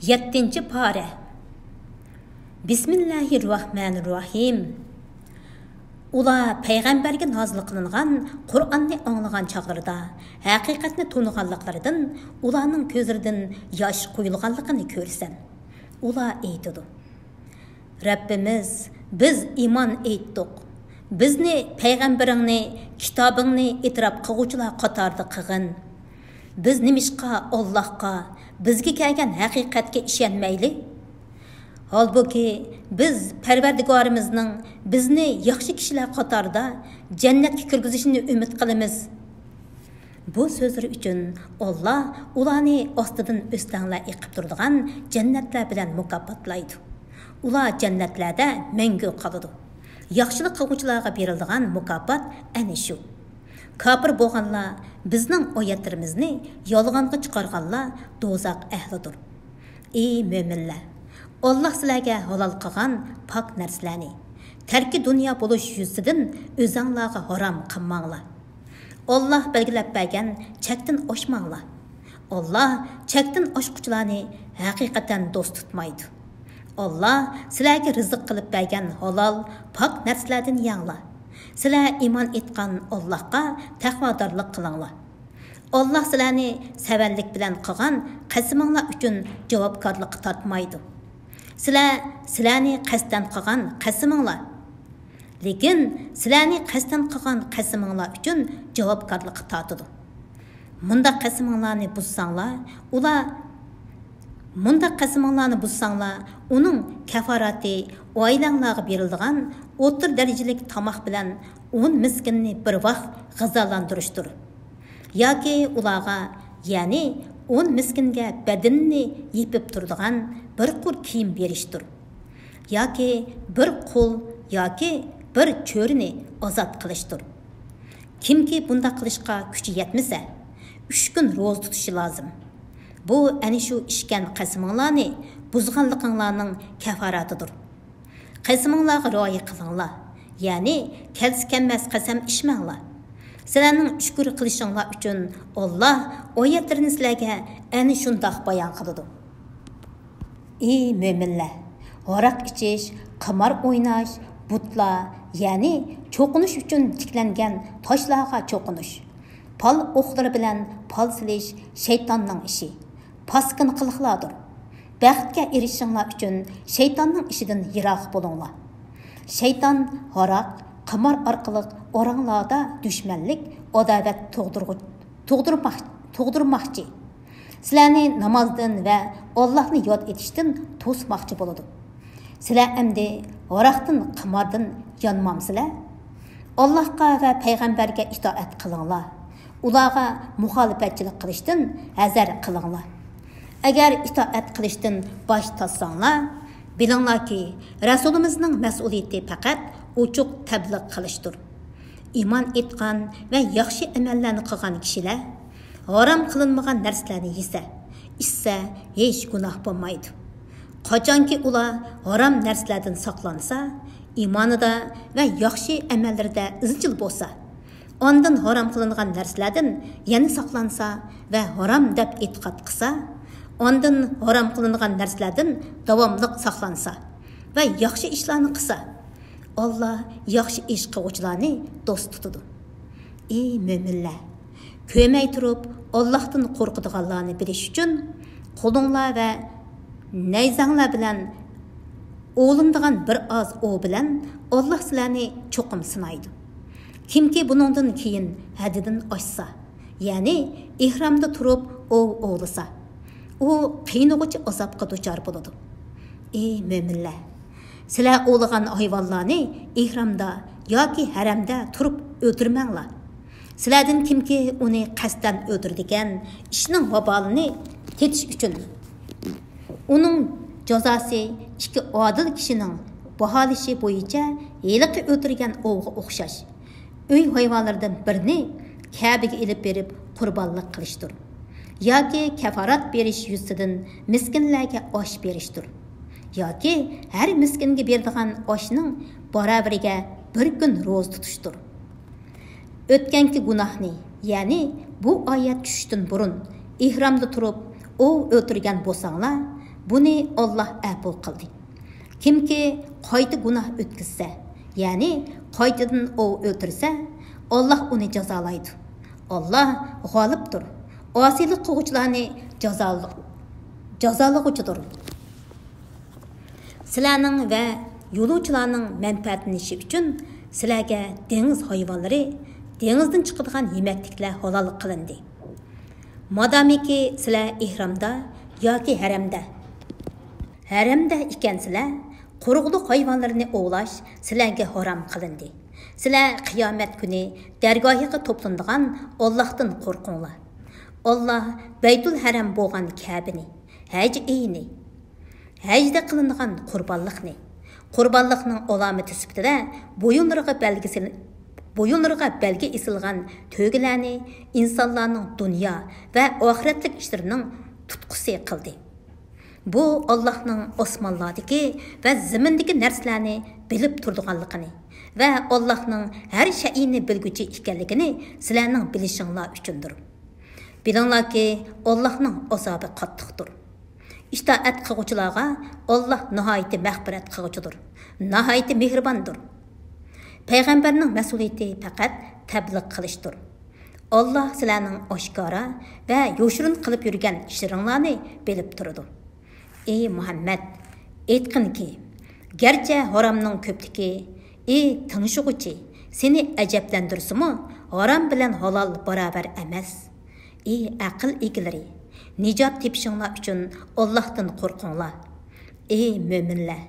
7. pare. Bismillahirrahmanirrahim. Ular payg'ambarga nozil qilingan Qur'onni anglagan chaqlarida haqiqatni toniganliklaridan ularning ko'zlaridan yosh quyilganligini ko'rsan. Ular aytadi: Rabbimiz, biz iymon etdik. Bizni payg'ambaringni, kitobingni e'tirof qiluvchilar qatorida qilgin. Biz nimishqa Allohga, bizga kelgan haqiqatga ishonmayli? Halbuki biz Parvardigorimizning bizni yaxshi kishilar qatorida jannatga kirgizishini umid qilamiz. Bu so'zlar uchun Alloh ularni ostidan o'stanglar eqib turadigan jannatlar bilan mukofotlaydi. Ular jannatlarda mangu qoladi. Yaxshilik qiluvchilarga beriladigan mukofot ana shu. Kafir bo'lganlar bizning oyatlarimizni yolg'onga chiqarganlar do'zax ahlidir. Ey mo'minlar, Allah sizlarga halol qilgan pok narsalarni tarki dunyo bo'lish yuzidan o'zinglarga harom qilmanglar. Allah belgilab bergan chekdan oshmanglar. Allah chekdan oshquchilarni haqiqatan do'st tutmaydi. Allah sizlarga rizq qilib bergan halol pok narsalardan yanglar. Sizlar iymon etgan Allohga taqvodorlik qilinglar. Allah sizlarni savallik bilan qilgan qasminglar uchun javobgarlik tortmaydi. Sizlarni qasddan qilgan qasminglar. Lekin sizlarni qasddan qilgan qasminglar uchun javobgarlik tortadi. Munda qasminglarni buzsanglar, uning kafarati oilanglarga beriladigan o'rta darajalik tomoq bilan 10 miskinni bir vaqt g'azolantirishdir. Yoki ularga, ya'ni 10 miskinga badanni yepib turadigan bir qur kiyim berishdir. Yoki bir qul yoki bir cho'rini ozod qilishdir. Kimki bunda qilishga kuchi yetmasa, 3 kun ro'za tutishi lozim. Bu ana shu ishgan qasminglarni buzganliqinglarning kafaratidir. Qasminglarga rioya qilinglar, ya'ni kelsi-kelmas qasam ishmanglar. Sizlarning shukr qilishinglar uchun Alloh oyatlarini sizlarga ana shundoq bayon qiladi. Ey mo'minlar, aroq ichish, qimor o'ynash, butlar, ya'ni cho'qinish uchun tiklangan toshlarga cho'qinish, pal o'qlari bilan pal silish shaytonning ishi. Paskin qiliqlardir. Baxtga erishishinglar uchun shaytonning ishidan yiroq bo'linglar. Shayton aroq, qimor orqali oranglarda dushmanlik, adovat tug'dirmoqchi. Sizlarni namozdan va Allohni yod etishdan to'smoqchi bo'ladi. Sizlar endi aroqdan, qimordan yonmamsizlar? Allohga va payg'ambarga itoat qilinglar. Ularga muxolifatchilik qilishdan hazar qilinglar. Agar itoat qilishdan bosh tortsanglar, bilinglarki, Rasulimizning mas'uliyati faqat ochiq tabliq qilishdir. Iymon etgan va yaxshi amallarni qilgan kishilar harom qilinmagan narsalarni yesa, ichsa hech gunoh bo'lmaydi. Qachonki ular harom narsalardan saqlansa, iymonida va yaxshi amallarida izchil bo'lsa, ondan harom qilingan narsalardan yana saqlansa va harom deb e'tiqod qilsa, ondan harom qilingan narsalardan davomli saqlansa va yaxshi ishlarni qilsa, Allah yaxshi ish qiluvchilarni do'st tutadi. Ey mo'minlar, ko'may turib Allohdan qo'rqadiganlarni bilish uchun qo'linglar va nayzanglar bilan o'lindigan bir oz o bilan Alloh sizlarni cho'qim sinaydi. Kimki buningdan keyin haddidan oshsa, ya'ni ihromda turib o'lisa, u qiynag'uchi azobga duchor bo'ladi. Ey mo'minlar, sizlar o'lgan hayvonlarni ihromda yoki haramda turib o'ldirmanglar. Sizlardan kimki uni qasddan o'ldirdigan ishning vabolini tetish uchun uning jazosi ikki odil kishining baholishi bo'yicha yiliqi o'ldirgan o'g'ga o'xshash. Uy hayvonlaridan birini Kabe'ga ilib berib qurbonlik qilishdir. Yoki kafarat berish yuzidan miskinlarga osh berishdir. Yoki har miskinga beradigan oshning baravariga bir kun ro'za tutishdir. O'tganki gunohni, ya'ni bu oyat tushishdan burun ihromda turib o'ldirgan bo'lsanglar, Buni Alloh afv qildi. Kimki qayta gunoh o'tkazsa, ya'ni qaytadan o'ltirsa, Alloh uni jazolaydi. Alloh g'olibdir. Osiylik qiluvchilarni jazolag'uchidir. Sizlarning va yo'lovchilarning manfaatlanishi uchun sizlarga dengiz hayvonlari, dengizdan chiqadigan yemakliklar halol qilindi. Madamiki sizlar ihromda yoki haramda ekansizlar, quruqliq hayvonlarini ovlash sizlarga harom qilindi. Sizlar qiyomat kuni dargohiga to'planadigan Allohdan qo'rqinglar. Alloh Baytul Haram bo'lgan Ka'bani, haj eyni, hajda qilinadigan qurbonlikning alomati sifatida bo'yinlariga belgi isilgan to'gilarni insonlarning dunyo va oxiratlik ishlarining tutqusi qildi. Bu Allohning osmonlardagi va zimindagi narsalarni bilib turadiganligini va Allohning har shayini bilguchi ekanligini sizlarning bilishinglar uchundir. Bilinglarki, Allohning azobi qattiqdir. İtaat qiluvchilarga Alloh nihoyatda mag'firat qiluvchidir, nihoyatda mehribondir. Payg'ambarning mas'uliyati faqat tabliq qilishdir. Alloh sizlarning oshkora va yoshirin qilib yurgan ishlaringlarni bilib turadi. Ey Muhammad, aytqinki, garchi haromning ko'pligi, tinishug'uchi, seni ajablantirsimi, harom bilan halol barobar emas. Ey aql egalari, Nicat tepişinglar uchun Allohdan qo'rqinglar. Ey mo'minlar,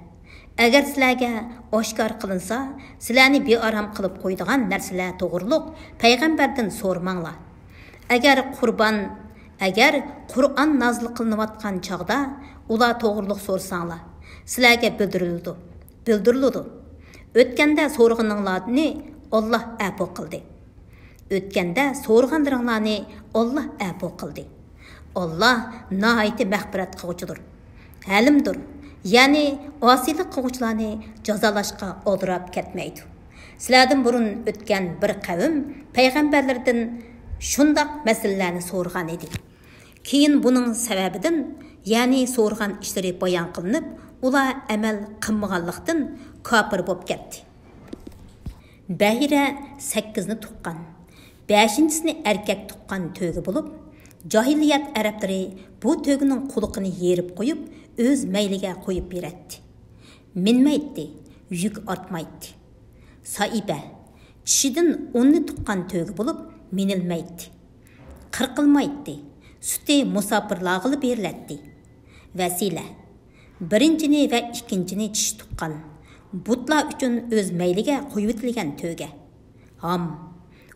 agar sizlarga oshkor qilinsa, sizlarni bearam qilib qo'yadigan narsalar to'g'riliq payg'ambardan so'ramanglar. Agar Qur'on nozil qilinayotgan chog'da ular to'g'riliq so'rsanglar, sizlarga bildiriladi. O'tganda so'rg'ininglarni Alloh afv qildi. Alloh afv qildi. Allah nihoyatda mag'firat qiluvchidir, halimdir. Ya'ni osiylik qiluvchilarni jazolashga oldirab ketmaydi. Sizlardan burun o'tgan bir qavm payg'ambarlardan shundoq masalalarni so'rgan edi. Keyin buning sababidan, ya'ni so'rgan ishlari bayon qilinib, ular amal qilmaganlikdan kofir bo'lib ketdi. Bahira 8 ni tuqqan, 5-sini erkak tuqqan to'gi bo'lib, Cahiliyat Arapları bu tögünün quluqını yerib qo'yib, öz meyliga qo'yib beradi. Minmaydi, yük artmaydi. Saiba, tishidan 10 tuqqan tögi bo'lib, minilmaydi. Qirqilmaydi. Suti musafirlarga beriladi. Vasila, birinchini va ikkinchini tish tuqqan. Butlar uchun öz meyliga qo'yib etilgan töge. Ham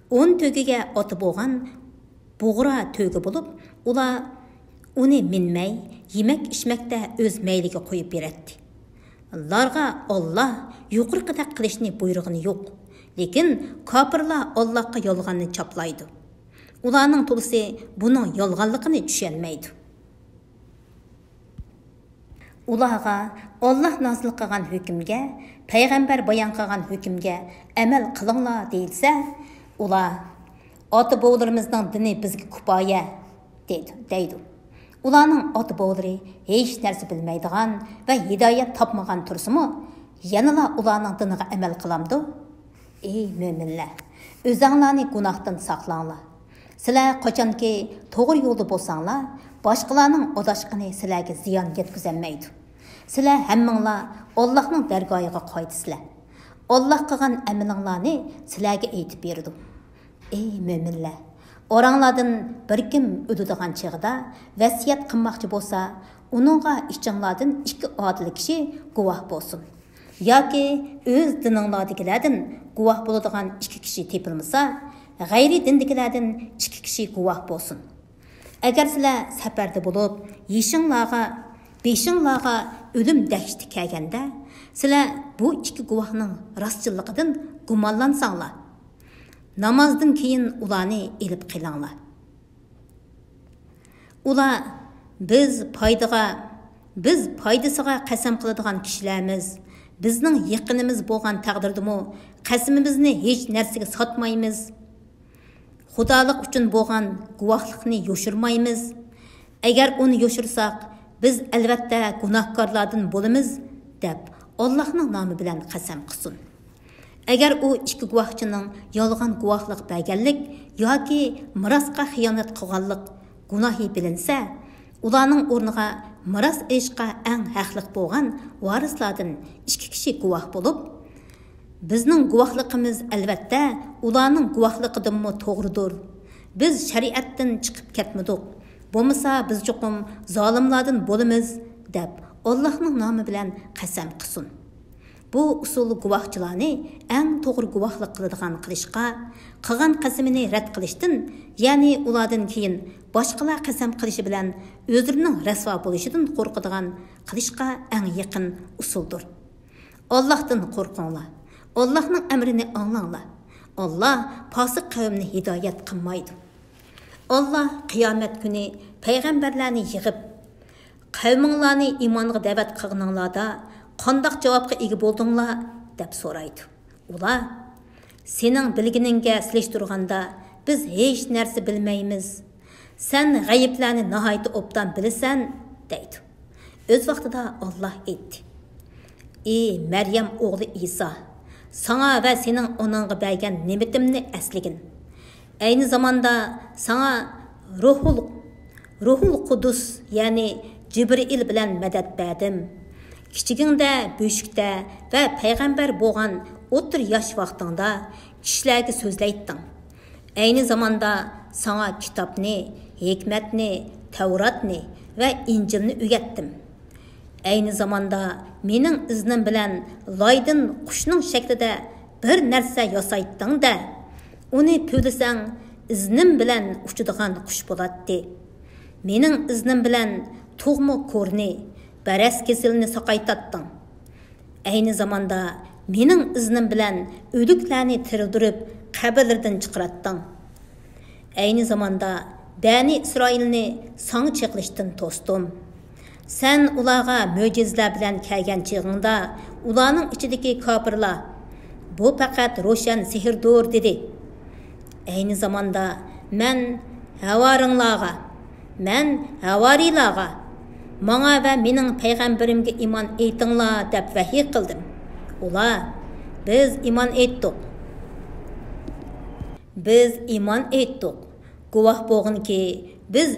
10 tögiga oti bo'lgan Buğra tögi bo'lib, ular uni minmay, yemek içmekte öz meyliga qo'yib beradi. Ularga Alloh yuqorqidaq qilishni buyrug'ini yo'q, lekin kofirlar Allohga yolg'onni chaplaydi. Ularning to'lisi buning yolg'onligini tushunmaydi. Ularga Alloh nozil qilgan hukmga, payg'ambar bayon qilgan hukmga amal qilinglar deyilsa, ular ota-bobolarımızın dini bizga kifoya deydi. Ularning ota-bobolari hech narsa bilmaydigan va hidoyat topmagan tursimi, yanala ularning diniga amal qilamdi. Ey mo'minlar, o'zinglarni gunohdan saqlanglar. Sizlar qachonki to'g'ri yo'lda bo'lsanglar, boshqalarning odashqini sizlarga ziyon yetkazmaydi. Sizlar hammanglar Allohning dargohiga qaytisizlar. Alloh qilgan amalinglarni sizlarga aytib berdi. Ey mo'minlar, oranglardan bir kim o'tadigan chig'ida vasiyat qilmoqchi bo'lsa, uningga ichinglardan 2 odil kishi guvoh bo'lsin. Yoki o'z dininglardagilardan guvoh bo'ladigan 2 kishi tepilmasa, g'ayri dindagilardan 2 kishi guvoh bo'lsin. Agar sizlar safarda bo'lib, beshinglarga o'lim dahshati kelganda, sizlar bu 2 guvohning rostchilligidan gumonlansanglar, namazdan keyin ularni elib qilinglar. Ular biz foydasiga qasam qiladigan kishilarimiz, bizning yaqinimiz bo'lgan taqdirdimi qasamimizni hech narsaga sotmaymiz. Xudolik uchun bo'lgan guvohlikni yo'shirmaymiz. Agar uni yo'shirsak, biz albatta gunohkorlardan bo'lamiz deb Allohning nomi bilan qasam qilsin. Agar u ikki guvohchining yolg'on guvohlik berganlik yoki mirosga xiyonat qilganlik gunohi bilinsa, ularning o'rniga miros olishga eng haqli bo'lgan varislardan ikki kishi guvoh bo'lib, bizning guvohligimiz albatta ularning guvohligidanmi to'g'ridir. Biz shariatdan chiqib ketmadik. Bo'lmasa biz cho'qim zolimlardan bo'lamiz deb Allohning nomi bilan qasam qilsin. Bu usul guvohchilarni eng to'g'ri guvohlik qiladigan qilishga, qilgan qasamini rad qilishdan, ya'ni ulardan keyin boshqalar qasam qilishi bilan o'zlarining rasvo bo'lishidan qo'rqadigan qilishga eng yaqin usuldir. Allohdan qo'rqinglar. Allohning amrini anglanglar. Allah fasik qavmni hidoyat qilmaydi. Allah qiyomat kuni payg'ambarlarni yig'ib, qavminglarni iymonga da'vat qilganinglarda qandoq javobga ega bo'ldinglar deb so'raydi. Ular sening bilginingga silishtirganda biz hech narsa bilmaymiz. Sen g'ayiblarni nihoyat obdan bilasan deydi. O'z vaqtida Allah aytdi: "Ey Maryam o'g'li İsa, sana va sening onangga bergan ne'matimni asligin. Ayni zamanda sana Ruhul Qudus, ya'ni Jibril bilan madad berdim. Kichigingda, beshikda va payg'ambar bo'lgan o'tir yosh vaqtingda kishilarga so'zlaytding. Ayni zamanda sana kitobni, hikmatni, Tavratni va Injilni o'rgatdim. Ayni zamanda mening iznim bilan loydin qushning shaklida bir narsa yasaytding-da, uni pölisang iznim bilan uchadigan qush bo'ladi. Mening iznim bilan tug'ma ko'rni, baras kesilni saqaytatding. Ayni zamanda mening iznim bilan o'liklarni tirildirib qabrlardan chiqaratding. Ayni zamanda Bani İsrailni sang cheqlishdan to'sdim. Sen ularga mo'jizlar bilan kelgan chig'ingda ularning ichidagi kofirlar bu faqat ro'shan sehrdir dedi. Ayni zamanda men havariylarga manga va mening payg'ambarimga iymon etinglar deb vahiy qildim. Ular biz iymon etdik. Guvoh bo'lginki biz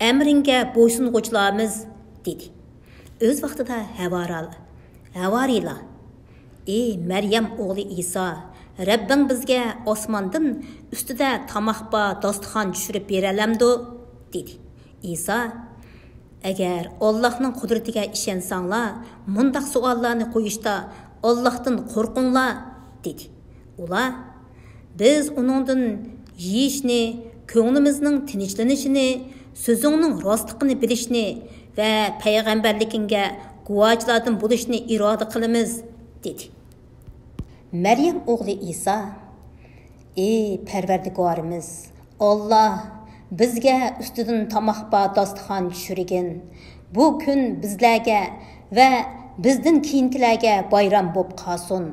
amringga bo'ysunguchilarmiz dedi. O'z vaqtida havariylar: "Ey Maryam o'g'li İsa, Rabbing bizga osmondan ustida tamoqba dasturxon tushirib beralamdi" dedi. İsa: "Agar Allohning qudratiga ishonsanglar, mundaq savollarni qo'yishda Allohdan qo'rqinglar" dedi. Ular: "Biz uningdan yeyishni, ko'nglimizning tinchlanishini, so'zingning rostligini bilishni va payg'ambarligingga guvohchilardan bo'lishni iroda qilamiz" dedi. Maryam o'g'li İsa: "Ey Parvardigorimiz, Alloh bizga ustidan tamoqba dasturxon tushirgin. Bu kun bizlarga va bizdan keyingilarga bayram bo'lib qolsin.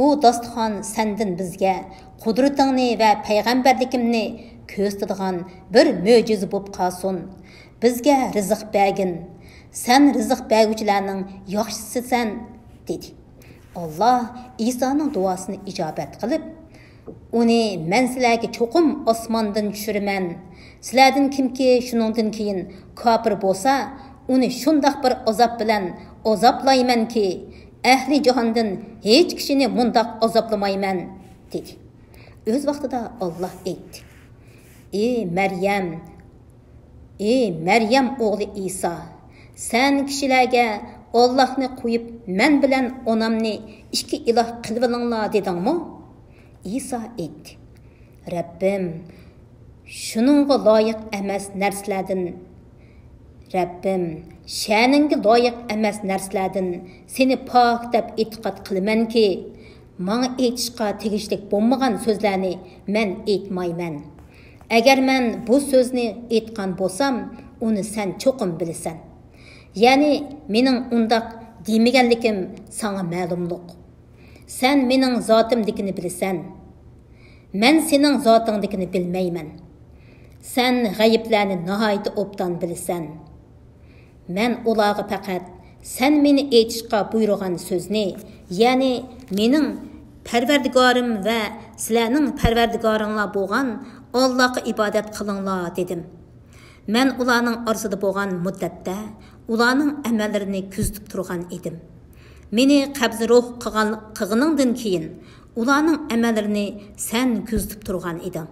U dasturxon sendan bizga qudratingni va payg'ambarligimni ko'rsatadigan bir mo'jiza bo'lib qolsin. Bizga rizq bergin. Sen rizq beruvchilarning yaxshisisan" dedi. Allah İsa'nın duasını ijobat qilib, "Uni men sizlarga cho'qim osmondan tushiraman. Sizlardan kimki shuningdan keyin kofir bo'lsa, uni shundoq bir azob bilan azoblaymanki, ahli jahondan hech kishini mundoq azoblamayman" dedi. O'z vaqtida Allah aytdi: Ey Maryam o'g'li İsa, sen kishilarga Allah'ni qo'yib men bilan onamni ikki iloh qilib olinglar dedingmi? İsa aytdi: "Rabbim, shuningga loyiq emas narsalardan seni pok deb e'tiqod qilamanki, menga aytishga tegishli bo'lmagan so'zlarni men aytmayman. Agar men bu so'zni aytgan bo'lsam, uni sen cho'qim bilasan. Ya'ni mening undaq demaganligim sana ma'lumliq. Sen mening zotimligini bilasan. Men sening zotingligini bilmayman. Sen g'ayiblarni nihoyat obdan bilasan. Мен ularga faqat sen meni aytishga buyurgan so'zni, ya'ni mening Parvardigorim va sizlarning Parvardigoringlar bo'lgan Allohga ibodat qilinglar dedim. Men ularning orasida bo'lgan muddatda ularning amallarini kuzatib turgan edim. Meni qabz ruh qilganingdan keyin ularning amallarini sen kuzatib turgan eding.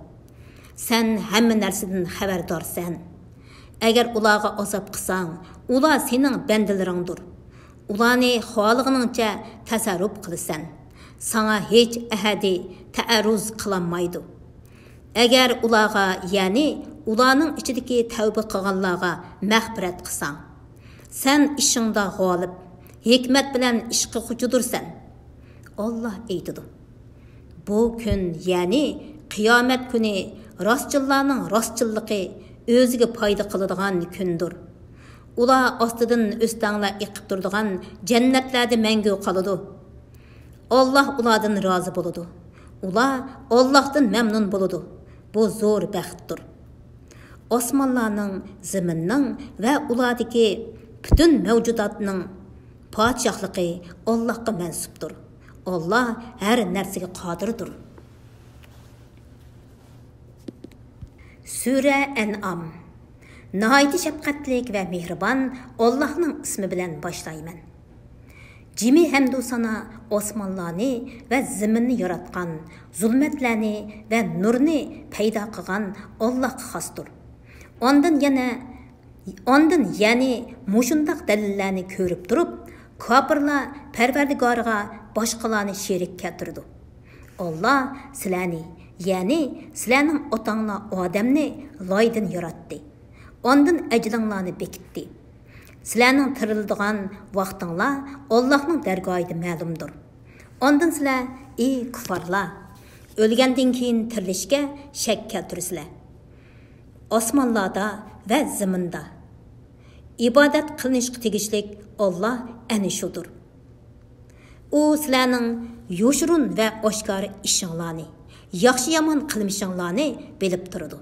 Sen hamma narsadan xabardorsan. Agar ularga azob qilsang, ular sening bandalaringdir. Ularni xohlaganingcha tasarruf qilasan. Sana hech ahadi ta'arruz qilinmaydi. Agar ularga, ya'ni ularning ichidagi tavba qilganlarga mag'firat qilsang, sen ishingda g'olib, hikmat bilan ish qiluvchidursan. Alloh aytadi. Bu kun, ya'ni qiyomat kuni rostchillarning rostchilligi o'ziga foyda qiladigan kundir. Ular ostidan o'stanglar iqib turadigan jannatlarda mangu qoladi. Allah ulardan razı boludu. Ular Allah'tan memnun boludu. Bu zor baxtdir. Osmanlarning, zaminning va ulardagi bütün mavjudotning podshohligi Allohga mansubdir. Allah har narsaga qodirdir. Sura An'am. Nihoyat shafqatlik va mehribon Allohning ismi bilan boshlayman. Cimi hamdu sana osmanlarni va zaminni yaratgan, zulmatlarni va nurni paydo qilgan Allohga xosdir. Ondan ya'ni mushundaq dalillarni ko'rib turib, kofirlar Parvardigoriga boshqalarni sherik keltirdi. Alloh sizlarni, ya'ni sizlarning otanglar odamni loydan yaratdi. Ondan ajlinglarni bekitdi. Sizlarning tirildigan vaqtinglar Allohning dargohida ma'lumdir. Ondan sizlar, ey kuffarlar, o'lgandan keyin tirilishga shak keltirsizlar. Osmonlarda va zaminda ibodat qilinishga tegishlik Alloh ana shudir. U sizlarning yoshurun va oshkor ishinglarni, yaxshi yomon qilmishinglarni bilib turadi.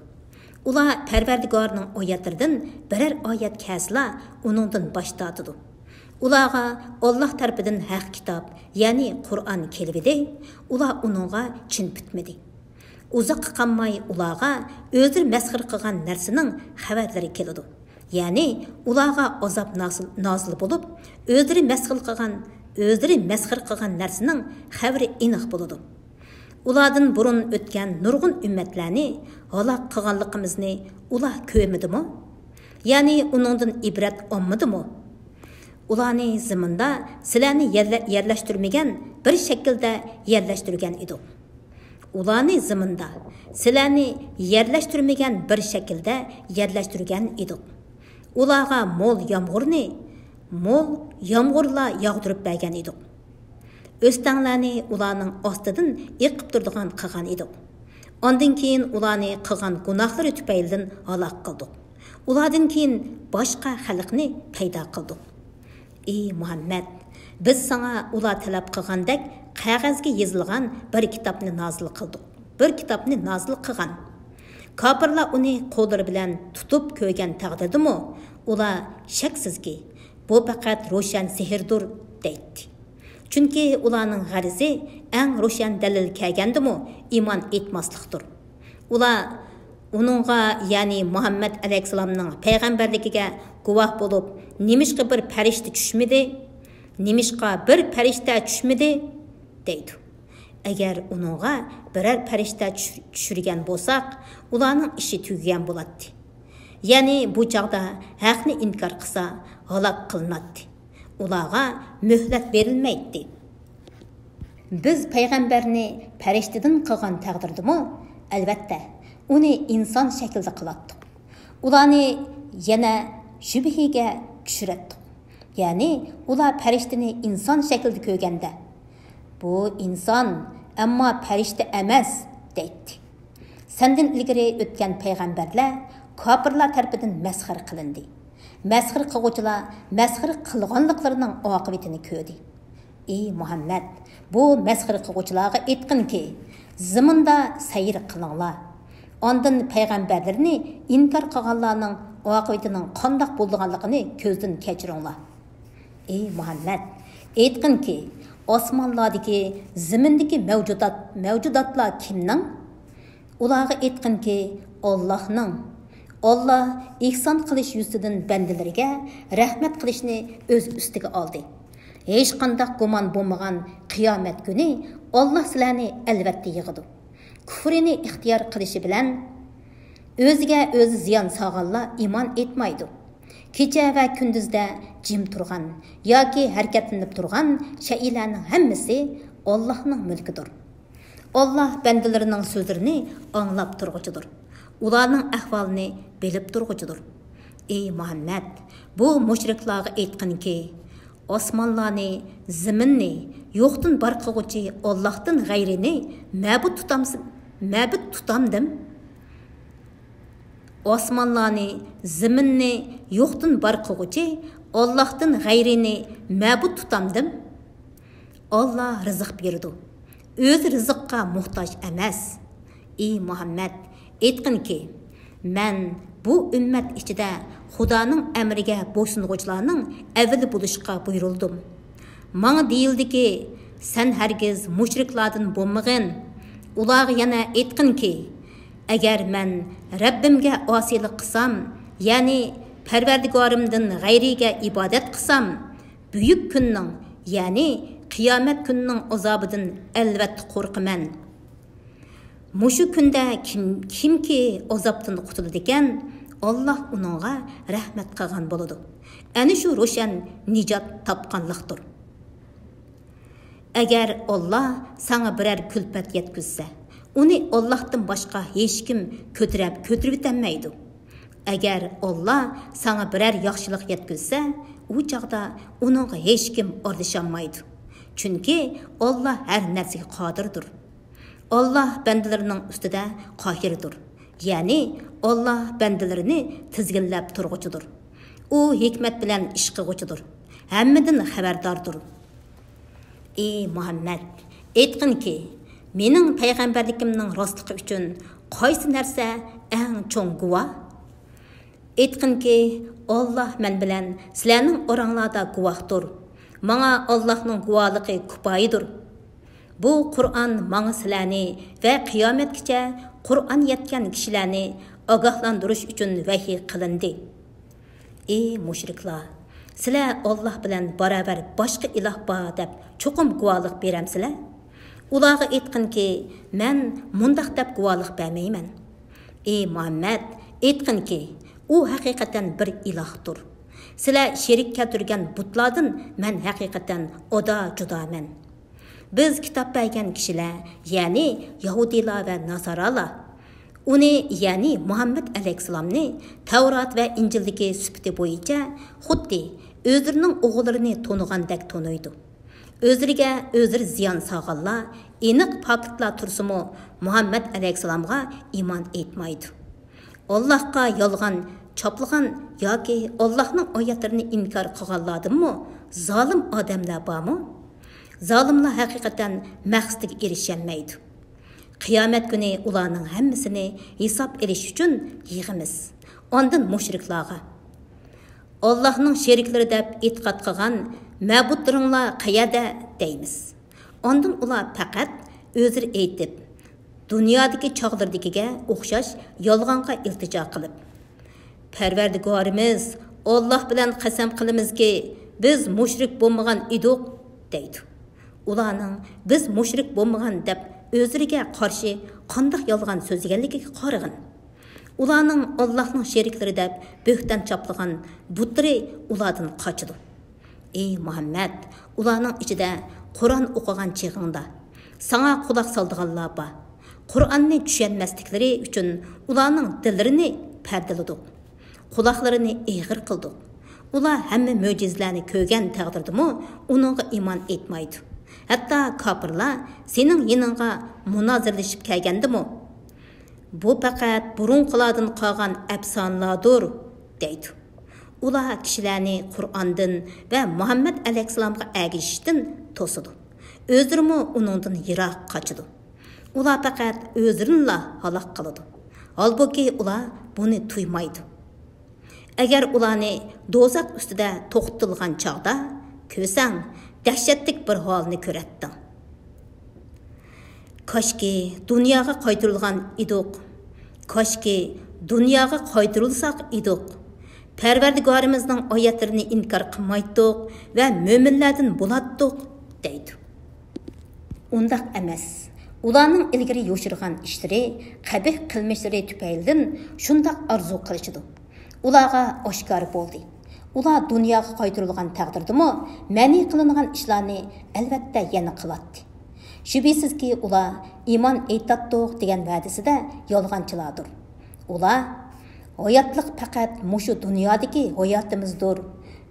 Ular Parvardigorning oyatlaridan birer oyat kelsa, uningdan bosh tortadi. Ularga Alloh tarafidan haq kitob, ya'ni Qur'on kelibdi. Ular uningga chin bitmadi. Uzoq qolmay ularga o'zlari masxir qilgan narsaning xabarlari keladi. Ya'ni ularga azob nozil bo'lib, o'zlari masxir qilgan narsaning xabari aniq bo'ladi. Ulardan burun o'tgan nurg'un ummatlarni halok qilganligimizni ular ko'rmadimi? Ya'ni uningdan ibrat olmadimi? Ularni zaminda sizlarni yerlashtirmagan bir shaklda yerlashtirgan edi. Ularni zaminda sizlarni yerlashtirmagan bir shaklda yerlashtirgan edi. Ularga mo'l yomg'irlar yog'dirib bergan edi. O'stanglarni ularning ostidan iqib turadigan qilgan edik. Ondan keyin ularni qilgan gunohlari tufaylidan halok qildik. Ulardan keyin boshqa xalqni paydo qildik. Ey Muhammad, biz sana ular talab qilgandek qog'ozga yozilgan bir kitobni nozil qildik. Bir kitobni nozil qilgan. Kofirlar uni qo'llari bilan tutib ko'rgan taqdirdimi, ular shaksizki bu faqat ro'shan sehrdir deydi. Chunki ularning g'arizi eng ro'shan dalil kelgandimi, iymon etmaslikdir. Ular uningga, ya'ni Muhammad alayhisalomning payg'ambarligiga guvoh bo'lib, nimishqa bir farishta tushmadi, deydi. Agar uningga biror farishta tushirgan bo'lsak, ularning ishi tugagan bo'ladi. Ya'ni bu chaqda haqni inkor qilsa, halok qilinadi. Ularga mühlet verilmeydi. Biz payg'ambarni farishtadan qilgan taqdirdimi? Albatta, uni inson shaklida qilatdik. Ularni yana shubhiga tushirdik. Ya'ni ular farishtani inson shaklida ko'rganda, bu inson, ammo farishta emas, deydi. Sendan ilgari o'tgan payg'ambarlar kofirlar tarafidan masxir qilindi. Masxir qiluvchilar masxir qilganliklarining oqibatini ko'rdi. Ey Muhammad, bu masxir qiluvchilarga aytqinki, zaminda sayr qilinglar. Ondan payg'ambarlarni inkor qilganlarning oqibatining qandoq bo'lganligini ko'zdan kechiringlar. Ey Muhammad, aytqinki, osmonlardagi, zimindagi mavjudotlar kimning? Ularga aytqinki, Allohning. Allah ihson qilish yuzidan bandalariga rahmat qilishni o'z ustiga oldi. Hech qanday gumon bo'lmagan qiyomat kuni Allah sizlarni albatta yig'idi. Kufrini ixtiyor qilishi bilan o'ziga o'zi ziyon solganlar iymon etmaydi. Kecha va kunduzda jim turgan yoki harakatlanib turgan shaylarning hammasi Allohning mulkidir. Allah bandalarining so'zlarini anglab turg'uchidir. Ularning ahvolini bilib turg'uchidir. Ey Muhammad, bu mushriklarga aytqinki, osmonlarni, zaminni yo'qdan bor qilguvchi Allohdan g'ayrini ma'bud tutamsin, ma'bud tutamdim. Osmonlarni, zaminni yo'qdan bor qilguvchi Allohdan g'ayrini ma'bud tutamdim. Allah rizq berdi. O'z rizqqa muhtoj emas. Ey Muhammad, aytqinki, men bu ummat ichida Xudoning amriga bo'ysunuvchilarning avvali bo'lishga buyurildim. Menga deyildiki, sen hargiz mushriklardan bo'lmag'in. Ularga yana aytqinki, agar men Rabbimga osiylik qilsam, ya'ni Parvardigorimdan g'ayriga ibodat qilsam, buyuk kunning, ya'ni qiyomat kunining azobidan albatta qo'rqaman. Mushu kunda kimki azobdan qutuladi ekan, Allah uningga rahmat qilgan bo'ladi. Ana shu ro'shan nijot topganlikdir. Agar Allah sana biror kulfat yetkazsa, uni Allohdan boshqa hech kim ko'tarib o'tolmaydi. Agar Allah sana biror yaxshilik yetkazsa, u chaqda uningga hech kim ordisholmaydi. Chunki Allah har narsaga qodirdir. Allah bandalarining ustida qohirdir. Ya'ni Allah bandalarini tizginlab turg'uchidir. U hikmat bilan ish qilg'uchidir. Hammadan xabardordir. Ey Muhammad, aytqinki, mening payg'ambarligimning rostligi uchun qaysi narsa eng cho'ng guvoh? Aytqinki, Allah men bilan sizlarning oranglarda guvohdir. Menga Allohning guvohligi kifoyadir. Bu Qur'on menga sizlarni va qiyomatgacha Qur'on yetgan kishilarni ogohlantirish uchun vahiy qilindi. Ey mushriklar, sizlar Alloh bilan barobar boshqa iloh bor deb cho'qim guvohlik beramsizlar? Ularga aytqinki, men mundaq deb guvohlik bermayman. Ey Muhammad, aytqinki, u haqiqatan bir ilohdir. Sizlar sherik keltirgan butlardan men haqiqatan judaman. Biz kitob bergan kishilar, ya'ni Yahudilar va Nasoralar, uni, ya'ni Muhammad alayhissalomni Tavrat va Injildagi sifati bo'yicha xuddi o'zlarining o'g'illarini to'nigandek to'nuydi. O'zlariga o'zlari ziyon solganlar aniq faktlar tursimi Muhammad alayhissalomga iymon etmaydi. Allohga yolg'on choplagan yoki Allohning oyatlarini inkor qilganlardanmi zolim odamlar bormi? Zalimlar haqiqatan maqsadiga erisholmaydi. Qiyomat kuni ularning hammasini hisob elish uchun yig'imiz. Ondan mushriklarga Allohning sheriklari deb e'tiqod qilgan ma'budlaringlar qayerda deymiz. Ondan ular faqat o'zlari aytib, dunyodagi chog'lardagiga o'xshash yolg'onga iltijo qilib, Parvardigorimiz Alloh bilan qasam qilamizki, biz mushrik bo'lmagan edik deydi. Ularning biz mushrik bo'lmagan deb o'zlariga qarshi qanday yolg'on so'zlaganligiga qarag'in. Ularning Allohning sheriklari deb bo'xton choplagan butlari ulardan qochdi. Ey Muhammad, ularning ichida Qur'on o'qigan chig'ingda sana quloq soldiganlar bor. Qur'onni tushunmasliklari uchun ularning dillarini pardaladik. Quloqlarini eg'ir qildik. Ular hamma mo'jizalarni ko'rgan taqdirdimi, uningga iymon etmaydi. Hatta kafirlar sening yiningga munozirlashib kelgandimi? Bu faqat burunqilardan qolgan afsonalardir, deydi. Ular kishilarni Qur'ondan va Muhammad alayhissalomga ergashishdan to'sidi. O'zlari uningdan yiroq qochdi. Ular faqat o'zlarini halok qiladi. Halbuki ular buni tuymaydi. Agar ularni dozaq ustida to'xtatilgan chaqda ko'rsang, dahshatlik bir holni ko'ratding. Koshki dunyoga qaytarilgan idiq. Koshki dunyoga qaytarilsak idiq. Parvardigorimizning oyatlarini inkor qilmaydiq va mo'minlardan bo'latdiq deydi. Undaq emas. Ularning ilgari yo'shirgan ishlari, qabih qilmishlari tufaylidan shundaq arzu qilishdi. Ularga oshkor bo'ldi. Ular dunyoga qaytarilgan taqdirdimi, ma'ni qilingan ishlarni albatta yana qiladi. Shubhisizki ular iymon aytadiq degan va'dasida yolg'onchilardir. Ular hayotlik faqat mushu dunyodagi hayotimizdir.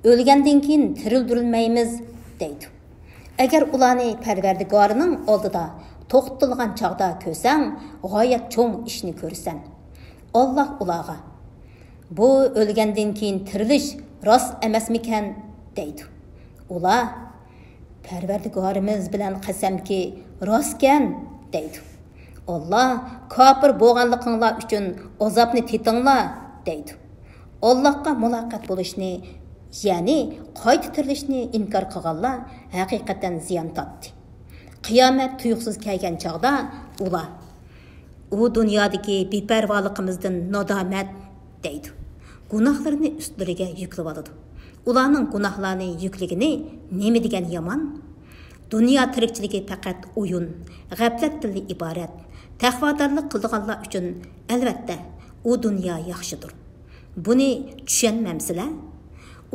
O'lgandan keyin tirildirilmaymiz deydi. Agar ularni Parvardigorining oldida to'xtatilgan chaqda ko'rsang, g'oyat cho'ng ishni ko'rsan. Alloh ularga bu o'lgandan keyin tirilish rost emasmikan deydi. Ular Parvardigorimiz bilan qasamki rostkan deydi. Allah kafir bo'lganliginglar uchun azobni tetinglar deydi. Allohga muloqot bo'lishni, ya'ni qayta tirilishni inkor qilganlar haqiqatan ziyon topdi. Qiyomat tuyuqsiz kelgan chaqda ular u dunyodagi beparvoligimizdan nadomat deydi. Gunohlarini ustlariga yuklab oladi. Ularning gunohlarini yukligini nima degan yomon? Dunyo tirikchiligi faqat o'yin, g'aflatdan iborat. Taqvodorlik qilganlar uchun albatta u dunyo yaxshidir. Buni tushunmamsizlar?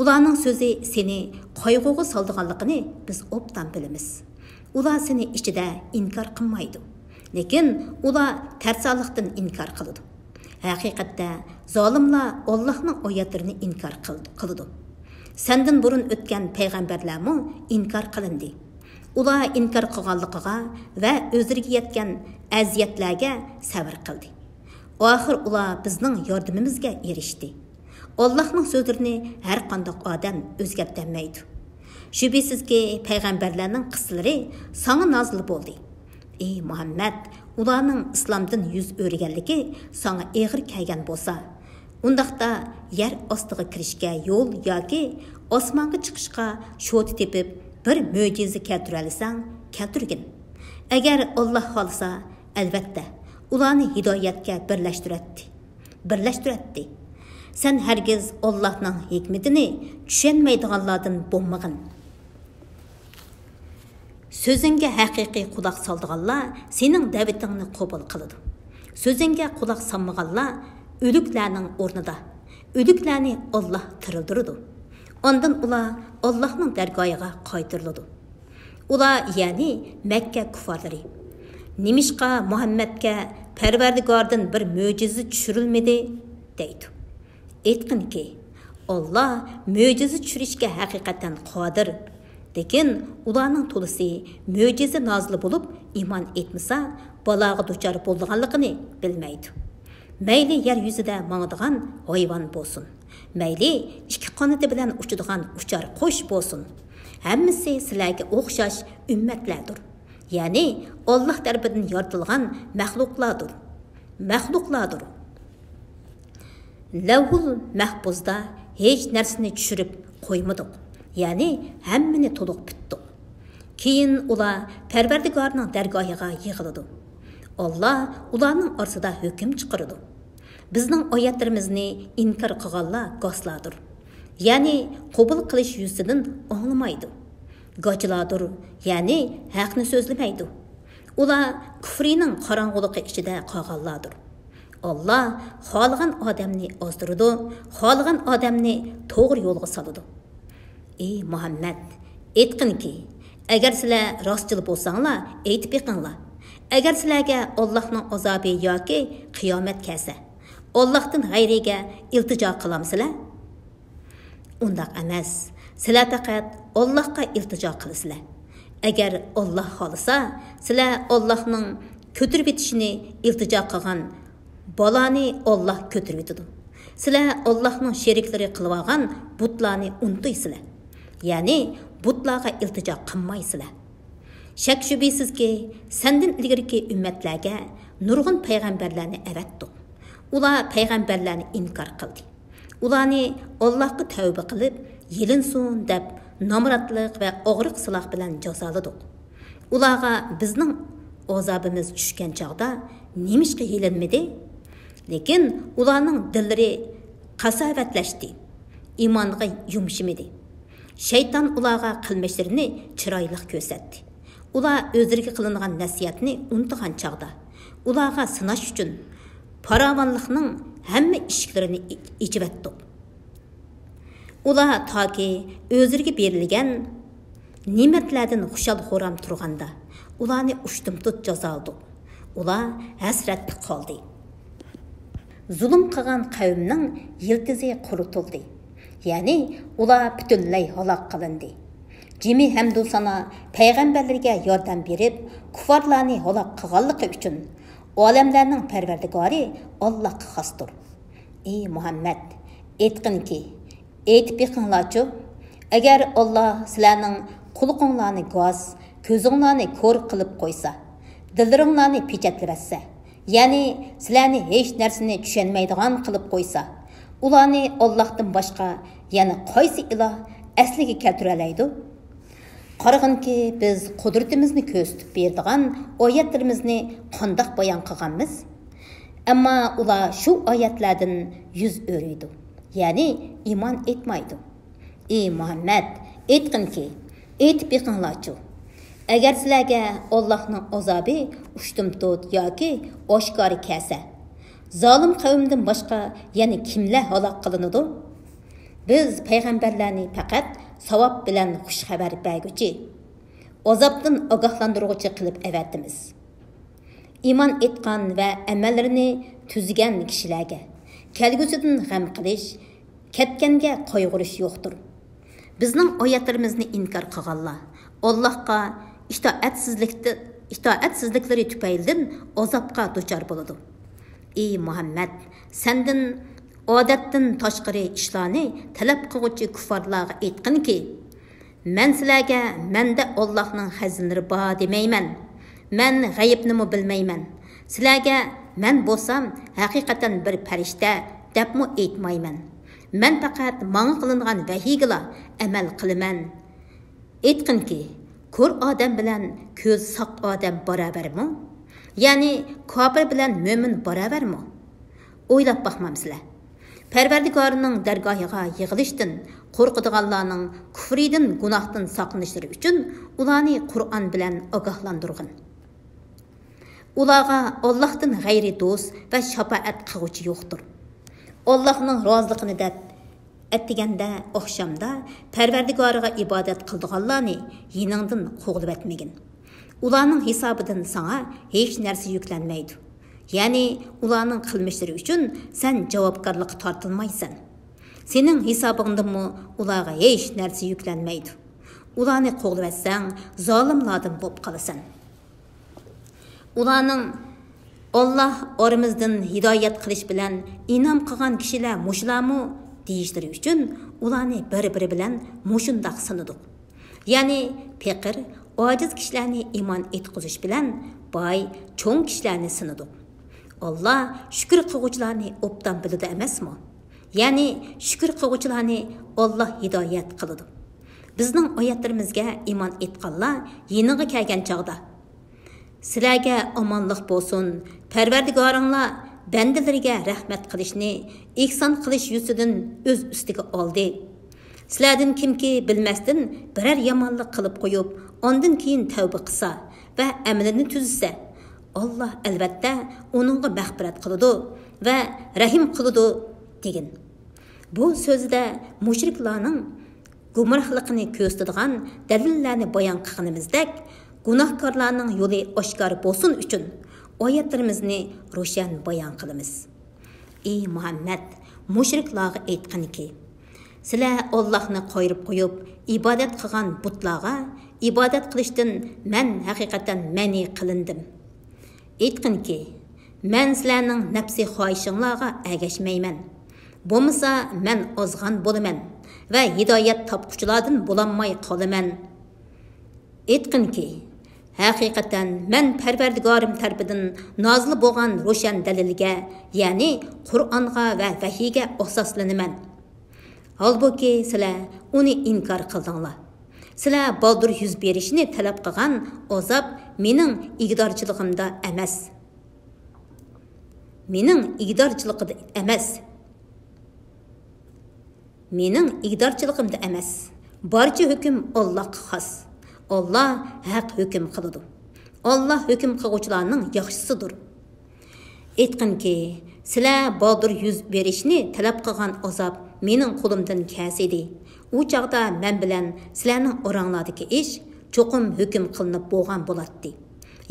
Ularning so'zi seni qayg'uga soldiganligini biz obdan bilamiz. Ular seni ichida inkor qilmaydi. Lekin ular tarsoqlikdan inkor qiladi. Haqiqatda zolimlar Allohning oyatlarini inkor qiladi. Sendan burun o'tgan payg'ambarlarmi inkor qilindi. Ular inkor qilganligiga va o'zlariga yetgan aziyatlarga sabr qildi. Oxir ular bizning yordamimizga erishdi. Allohning so'zlarini har qanday odam o'zgartirmaydi. Shubhisizki payg'ambarlarning qissalari sana nozil bo'ldi. Ey Muhammad, ularning islomdan yuz o'rganligi sana eg'ir kelgan bo'lsa, undaqda yer ostiga kirishga yo'l yoki osmonga chiqishga sho'ti tepib bir mo'jiza keltira olsang, keltirgin. Agar Alloh xolsa, albatta ularni hidoyatga birlashtiradi. Sen hergiz Allohning hikmetini tushunmaydiganlardan bo'lmag'in. Sözünge haqiqiy quloq soldiganlar sening da'vatingni qabul qiladi. Sözünge quloq solmaganlar o'liklarning o'rnida. O'liklarni Alloh tirildirdi. Ondan ular Allohning dargohiga qaytariladi. Ular ya'ni Makka kufarlari. Nimishqa Muhammadga Parvardigordan bir mo'jiza tushirilmadi deydi. Aytqinki, Alloh mo'jiza tushirishga haqiqatan qodir. Lekin ularning to'lisi mo'jiza nozil bo'lib iymon etmasa, baloga duchor bo'lganligini bilmaydi. Mayli yer yuzida mangadigan hayvon bo'lsin, mayli ikki qanoti bilan uchadigan uchar qush bo'lsin, hammasi sizlarga o'xshash ummatlardir. Ya'ni Alloh tarafidan yaratilgan maxluqlardir. Lavhul mahfuzda hech narsani tushirib qo'ymadik. Ya'ni hammani to'liq bitdi. Keyin ular Parvardigorning dargohiga yig'iladi. Alloh ularning orasida hukm chiqaradi. Bizning oyatlarimizni inkor qilganlar g'osladir. Ya'ni qabul qilish yuzidan o'nglamaydi. G'ochilardir, ya'ni haqni so'zlamaydi. Ular kufrining qorong'uligi ichida qolganlardir. Alloh xohlagan odamni ozdiradi, xohlagan odamni to'g'ri yo'lga soladi. Ey Muhammad, aytqinki, agar sizlar rostchil bo'lsanglar, aytib beqinglar. Agar sizlarga Allohning azobi yoki qiyomat kelsa, Allohdan g'ayriga iltijo qilamsizlar? Undaq emas. Sizlar faqat Allohga iltijo qilasizlar. Agar Alloh xolisa, sizlar Allohning ko'tirib etishini iltijo qilgan balani Alloh ko'tirib etadi. Sizlar Allohning sheriklari qilib olgan butlarni unutaysizlar. Ya'ni butlarga iltijo qilmaysizlar. Shak shubhisizki, sendan ilgariki ummatlarga nurg'un payg'ambarlarni avatdi. Ular payg'ambarlarni inkor qildi. Ularni Allohga tavba qilib, yelinsin deb nomratlik va og'riq siloh bilan jazoladik. Ularga bizning azobimiz tushgan chog'da nemishqa yelinmadi? Lekin ularning dillari qasovatlashdi. İmanğa yumuşamadı. Şeytan ularga qilmishlarini chiroyli ko'rsatdi. Ular o'zlariga qilingan nasihatni unutgan chog'da ularga sinash uchun farovonlikning hamma eshiklarini ichibatdi. Ular toki o'zlariga berilgan ne'matlardan xushal-xuram turganda ularni ushtumtut jazoladi. Ular hasratda qoldi. Zulm qilgan qavmning yildizi quritildi. Yani ular bütünley halak qilindi. Cemi hamdu sana peygamberlerge yordam berip, kufarlarni halak qilganligi uchun olamlarning parvardigori Allohga xosdir. Ey Muhammad, aytqinki, aytib beqinglarchu, agar Alloh sizlarning qulqinglarni g'oz, ko'zinglarni ko'r qilib qo'ysa, dillaringlarni pechatlabassa, ya'ni sizlarni hech narsani tushunmaydigan qilib qo'ysa, ularni Allohdan boshqa yana qaysi iloh asliga keltira oladi? Qarag'inki biz qudratimizni ko'rsatib berdigan oyatlarimizni qandoq bayon qilganmiz? Ammo ular shu oyatlardan yuz o'riydi. Ya'ni iymon etmaydi. Ey Muhammad, aytqinki, aytib beqinglarchu. Agar sizlarga Allohning azobi ushtumtut yoki oshkori kelsa, zalim qavmdan boshqa yana kimlar halok qilinadi? Biz payg'ambarlarni faqat savob bilan xush xabar berguchi, azobdan ogohlantiruvchi qilib avatimiz. Iymon etgan va amallarini tuzgan kishilarga kelgusidan g'am qilish, ketganga qayg'urish yo'qdir. Bizning oyatlarimizni inkor qilganlar Allohga itoatsizliklari tufaylidan azobga duchor bo'ladi. Ey Muhammad, senden odatdan tashqari ishlarni talab qiluvchi kuffarlarga aytqinki, men sizlarga menda Allohning xazinalari bor demayman. Men g'aybni bilmayman. Sizlarga men bo'lsam haqiqatan bir farishta debmi aytmayman. Men faqat menga qilingan vahiyga amal qilaman. Aytqinki, ko'r odam bilan ko'z soq odam barobarmi? Ya'ni kofir bilan mo'min barobarmi? O'ylab baxmamsizlar. Parvardigorining dargohiga yig'ilishdan qo'rqadiganlarning kufridan, gunohdan saqlanishlari uchun ularni Qur'on bilan ogohlantirgin. Ularga Allohdan g'ayri do'st va shafaat qiluvchi yo'qdir. Allohning roziligini deb etdiganda oqshomda Parvardigoriga ibodat qildiganlarni yiningdan qo'g'lib etmagin. Ularning hisobidan sana hech narsa yuklanmaydi. Ya'ni ularning qilmishlari uchun sen javobgarlik tortilmaysan. Sening hisobingdanmi ularga hech narsa yuklanmaydi. Ularni qo'g'lab etsang, zolimlardan bo'lib qolasan. Ularning Alloh oramizdan hidoyat qilish bilan inom qilgan kishilar mushularmi deyishlari uchun ularni bir-biri bilan mushundoq sinadik. Ya'ni faqir, ojiz kishilarni iymon etqizish bilan boy, cho'ng kishilarni sinadik. Allah shukr qiluvchilarni obdan biladi emasmi? Ya'ni shukr qiluvchilarni Alloh hidoyat qiladi. Bizning oyatlarimizga iymon etganlar yeniga kelgan chog'da sizlarga omonlik bo'lsin, Parvardigoringlar bandalariga rahmat qilishni, ihson qilish yuzidan o'z ustiga oldi. Sizlardan kimki bilmasdan biror yomonlik qilib qo'yib, ondan keyin tavba qilsa va amalini tuzsa, Allah albatta onunğa məğfirat qılıdı və rahim qılıdı degin. Bu sözdə müşriklarning gumrohligini ko'rsatadigan dalillarni bayon qilganimizdek, gunohkorlarning yo'li oshkor bo'lsin uchun oyatlarimizni ro'shan bayon qilamiz. Ey Muhammad, mushriklarga aytqanki, sizlar Allohni qo'yib qo'yib ibodat qilgan butlarga ibodat qilishdan men haqiqatan mani qilindim. Aytqinki, men sizlarning nafsi xohishinglarga ergashmayman. Bo'lmasa men ozg'an bo'laman va hidoyat topquchilardan bo'lolmay qolaman. Aytqinki, haqiqatan men Parvardigorim tarafidan nozil bo'lgan ro'shan dalilga, ya'ni Qur'onga va vahiyga asoslanaman. Halbuki sizlar uni inkor qildinglar. Sizlar baldur yuz berishini talab qilgan azab mening igdorchiligimda emas. Mening igdorchiligimda emas. Mening igdorchiligimda emas. Barcha hukm Allohga xos. Allah haq hukm qiladi. Allah hukm qiluvchilarning yaxshisidir. Aytqinki, sizlar baldur yuz berishni talab qilgan azab mening qo'limdan kesidi. U chaqda men bilan sizlarning oranglardagi ish cho'qim hukm qilinib bo'lgan bo'ladi.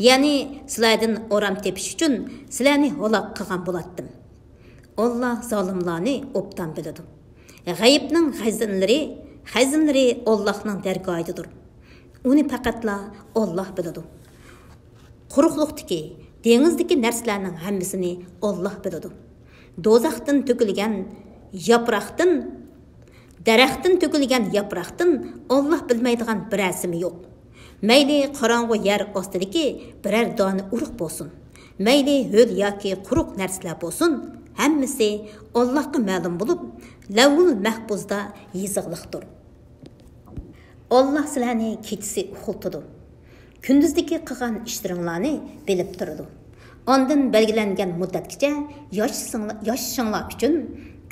Ya'ni sizlardan oram tepish uchun sizlarni halok qilgan bo'latdim. Allah zolimlarni obdan biladi. G'ayibning xazinlari Allohning dargohidadir. Uni faqatla Alloh biladi. Quruqliqdagi, dengizdagi narsalarning hammasini Alloh biladi. Do'zaxdan to'kilgan yaproqdan, daraxtdan to'kilgan yaproqdan Alloh bilmaydigan bir narsami yo'q. Mayli qorong'u yer ostidagi biror dona urug' bo'lsin, mayli ho'l yoki quruq narsalar bo'lsin, hammasi Allohga ma'lum bo'lib, lavhul mahfuzda yozig'liqdir. Allah sizlarni kechisi uxultidi. Kunduzdagi qilgan ishlaringlarni bilib turadi. Ondan belgilangan muddatgacha yashashinglar uchun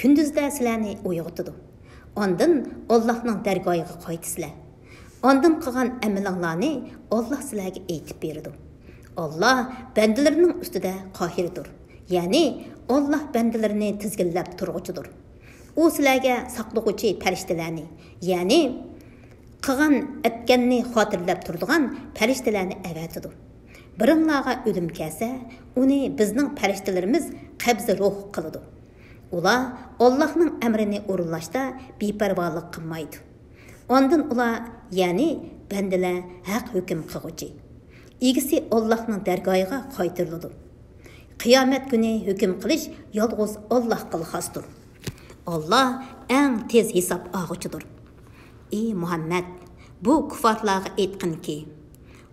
kunduzda sizlarni uyg'otadi. Ondan Allohning dargohiga qaytisizlar. Ondan qilgan amalinglarni Alloh sizlarga aytib beradi. Allah bandalarining ustida qohirdir. Ya'ni Allah bandalarini tizginlab turg'uchidir. U sizlarga saqlag'uvchi farishtalarni, ya'ni qilgan etganni xotirlab turadigan farishtalarni avatidi. Biringlarga o'lim kelsa, uni bizning farishtalarimiz qabzi ruh qiladi. Ular Allohning amrini o'rinlashda beparvolik qilmaydi. Ondan ular, ya'ni bandalar haq hukm qiluvchi. Egisi Allohning dargohiga qaytariladi. Qiyomat kuni hukm qilish yolg'iz Allohga xosdir. Allah eng tez hisob olg'uchidir. Ey Muhammad, bu kufarlarga aytqinki,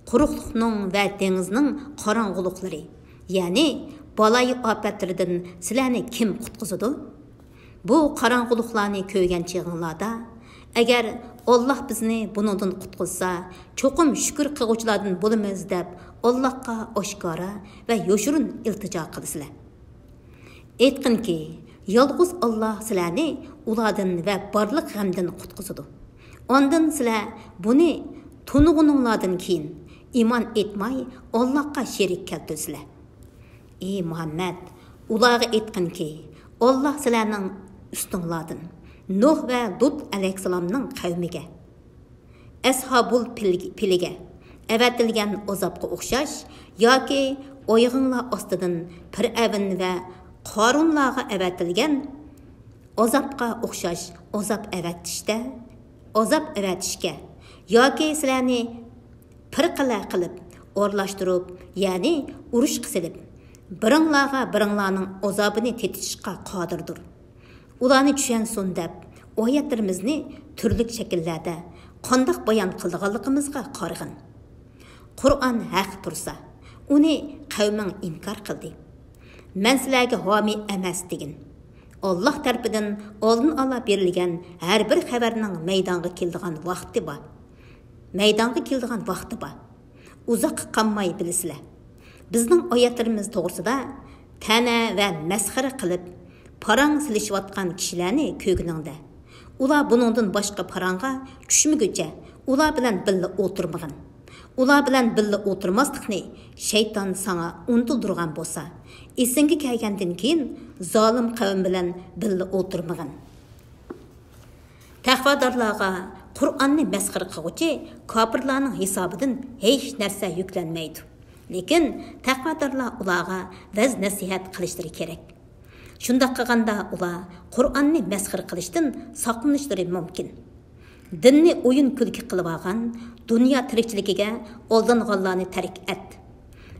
quruqliqning va dengizning qorong'uliqlari, ya'ni balay ofatlardan sizlarni kim qutqizadi? Bu qorong'uliqlarni ko'rgan chig'inglarda, agar Alloh bizni bundan qutqizsa, cho'qim shukr qiluvchilardan bo'lamiz deb Allohga oshkora va yoshirin iltijo qilasizlar. Aytqinki, yolg'iz Alloh sizlarni ulardan va barliq g'amdan qutqizadi. Ondan sizlar buni tunug'uninglardan keyin iymon etmay Allohga sherik keltirsizlar. Ey Muhammad, ularga aytqinki, Alloh sizlarning ustinglardan Nuh va Lut alayhissalomning qavmiga, ashabul piliga avatilgan azobga o'xshash yoki o'yig'inglar ostidan Fir'avn va Qorunlarga avatilgan azobga o'xshash azob avatishga yoki sizlarni firqalar qilib o'rlashtirib, ya'ni urush qilib, biringlarning azobini tetishga qodirdir. Ularni tushunsin deb oyatlarimizni turli shakllarda qandoq bayon qilganligimizga qarag'in. Qur'on haq tursa, uni qavming inkor qildi. Men sizlarga homiy emas degin. Allah tarafidan oldin ola berilgan har bir xabarning maydonga keladigan vaqti bor. Uzoq qolmay bilasizlar. Bizning oyatlarimiz to'g'risida ta'na va masxara qilib parang silishayotgan kishilarni ko'rguningda, ular buningdan boshqa parangga tushmaguncha ular bilan birga o'tirmagan. Ular bilan birga o'tirmaslikni shayton sana unutildirgan bo'lsa, esingga kelgandan keyin zolim qavm bilan birga o'tirmagan. Taqvodorlarga Qur'onni masxara qiluvchi kofirlarning hisobidan hech narsa yuklanmaydi. Lekin taqvodorlar ularga vaz nasihat qilishlari kerak. Shunda qilganda ular Qur'onni masxara qilishdan saqlanishlari mumkin. Dinni o'yin kulki qilib olgan, dunyo tirikchiligiga oldanganlarni tark et.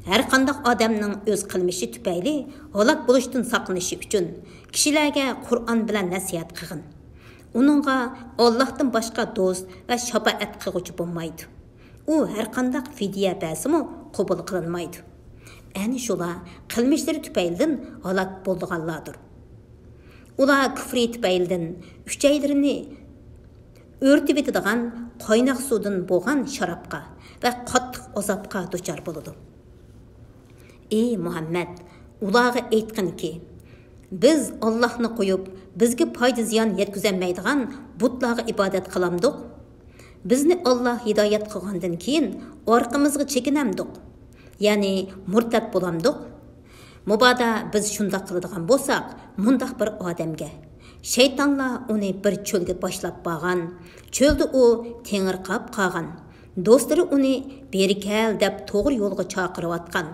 Har qanday odamning o'z qilmishi tufayli halok bo'lishdan saqlanishi uchun kishilarga Qur'on bilan nasihat qilgin. Uningga Allohdan boshqa do'st va shafaat qiluvchi bo'lmaydi. U har qanday fidya bersa-mu qabul qilinmaydi. Ani shular qilmishlari tufaylidan halok bo'lganlardir. Ular küfür etip ayıldın, üçeylerini örtüp etadigan qaynak sudan boğan şarapqa ve qattiq azapqa duçar boludu. Ey Muhammed, ularga aytqin ki, biz Allah'ni qo'yib, bizga foyda ziyon yetkazolmaydigan butlarga ibodat qilamdiq. Bizni Allah hidoyat qilgandan keyin orqamizga chekinamdiq. Ya'ni murtad bo'lamdiq. Mubada biz shundoq qiladigan bo'lsak, mundaq bir odamga shaytonlar uni bir cho'lga boshlab borgan. Cho'lda u tengirqab qolgan. Do'stlari uni beri kel deb to'g'ri yo'lga chaqirayotgan.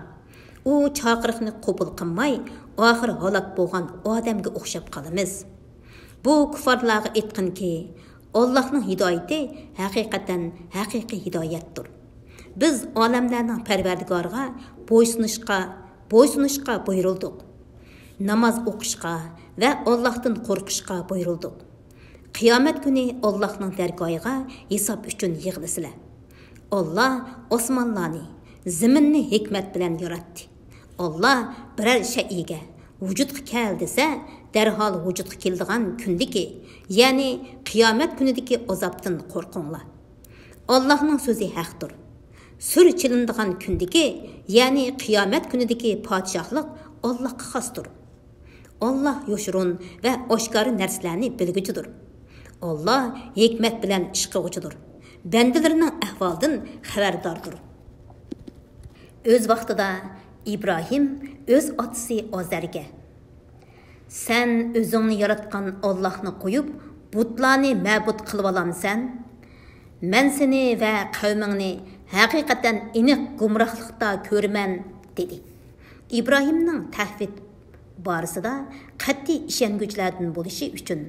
U chaqiriqni qabul qilmay, oxir halok bo'lgan odamga o'xshab qolamiz. Bu kuffarlarga aytqinki, Allohning hidoyati haqiqatan haqiqiy hidoyatdir. Biz olamlarning Parvardigoriga bo'ysunishga buyurildik. Namoz o'qishga va Allohdan qo'rqishga buyurildik. Qiyomat kuni Allohning dargohiga hisob uchun yig'ilasizlar. Allah osmonlarni, zaminni hikmat bilan yaratdi. Allah biror shayga vujudga kel desa, darhol vujudga keladigan kundiki, ya'ni qiyomat kunidagi azobdan qo'rqinglar. Allohning so'zi haqdir. Sur chilinadigan kundiki, ya'ni qiyomat kunidagi podshohlik Allohga xosdir. Allah yoshurun va oshkor narsalarni bilguchidir. Allah hikmat bilan ish qilguchidir. Bandalarining ahvolidan xabardordir. O'z vaqtida İbrahim öz atası Azer'ge sen özünü yaratkan Allah'ını koyup butlarını mabut kılıp alamsan, men seni ve kavmini hakikaten inik gumrahlıkta görmen dedi. İbrahim'nin tahvid barısıda qat'i ishonguvchilardan bo'lishi uchun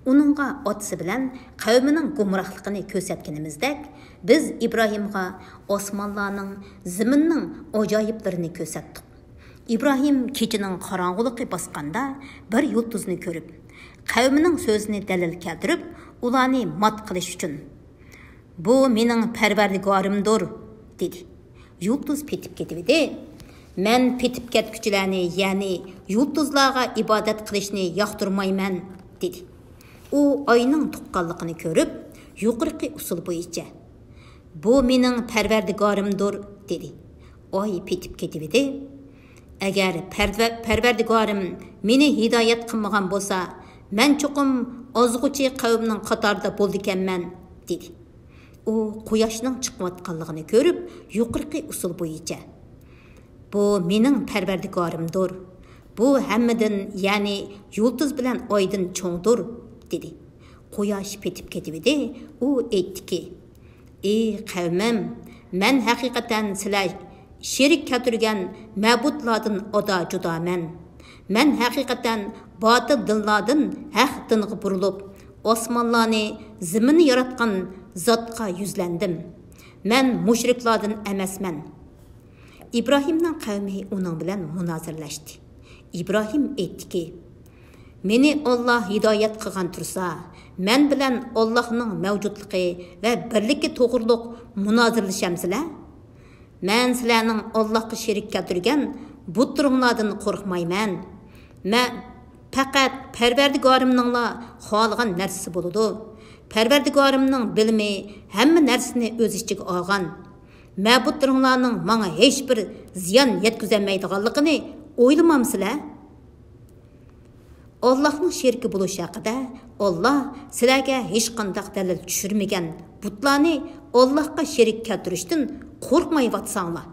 uningga otasi bilan qavmining gumrohligini ko'rsatganimizdek, biz Ibrohimga osmonlarning, zaminning ajoyiblarini ko'rsatdik. İbrahim kechining qorong'uligi bosganda bir yulduzni ko'rib, qavmining so'zini dalil keltirib, ularni mat qilish uchun "Bu mening Parvardigorimdir" dedi. Yulduz petib ketdi. Men petib ketguchilarni, ya'ni yulduzlarga ibodat qilishni yoqtirmayman dedi. U oyning tuqqanligini ko'rib, yuqorqi usul bo'yicha "Bu mening Parvardigorimdir" dedi. Oy petib ketdi. Agar Parvardigorim meni hidoyat qilmagan bo'lsa, men cho'qim ozg'uchi qavmning qatorida bo'ldikanman dedi. U quyoshning chiqayotganligini ko'rib, yuqorqi usul bo'yicha "Bu mening Parvardigorimdir. Bu hammadan, ya'ni yulduz bilan oydan cho'ngdir" dedi. Quyosh petib ketdi. U aytdiki: "Ey qavmim, men haqiqatan sizlar sherik keltirgan ma'budlardan oda judaman. Men haqiqatan botil dinlardan haq dinga burilib, osmonlarni, zaminni yaratgan zotga yuzlandim. Men mushriklardan emasman." İbrahimning qavmi uning bilan munozirlashdi. İbrahim aytdiki: "Meni Alloh hidoyat qilgan tursa, men bilan Allohning mavjudligi va birligi to'g'riliq munozirlashamsizlar? Men sizlarning Allohga sherik keltirgan butlaringlardan qo'rqmayman. Men faqat Parvardigorimningla xohlagan narsasi bo'ladi. Parvardigorimning bilimi hamma narsani o'z ichiga olgan. Ma'budlaringlarning menga hech bir ziyon yetkazolmaydiganligini o'ylamamsizlar? Allohning sheriki bo'lish haqida Alloh sizlarga hech qanday dalil tushirmagan butlarni Allohga sherik keltirishdan qo'rqmayvatsanglar.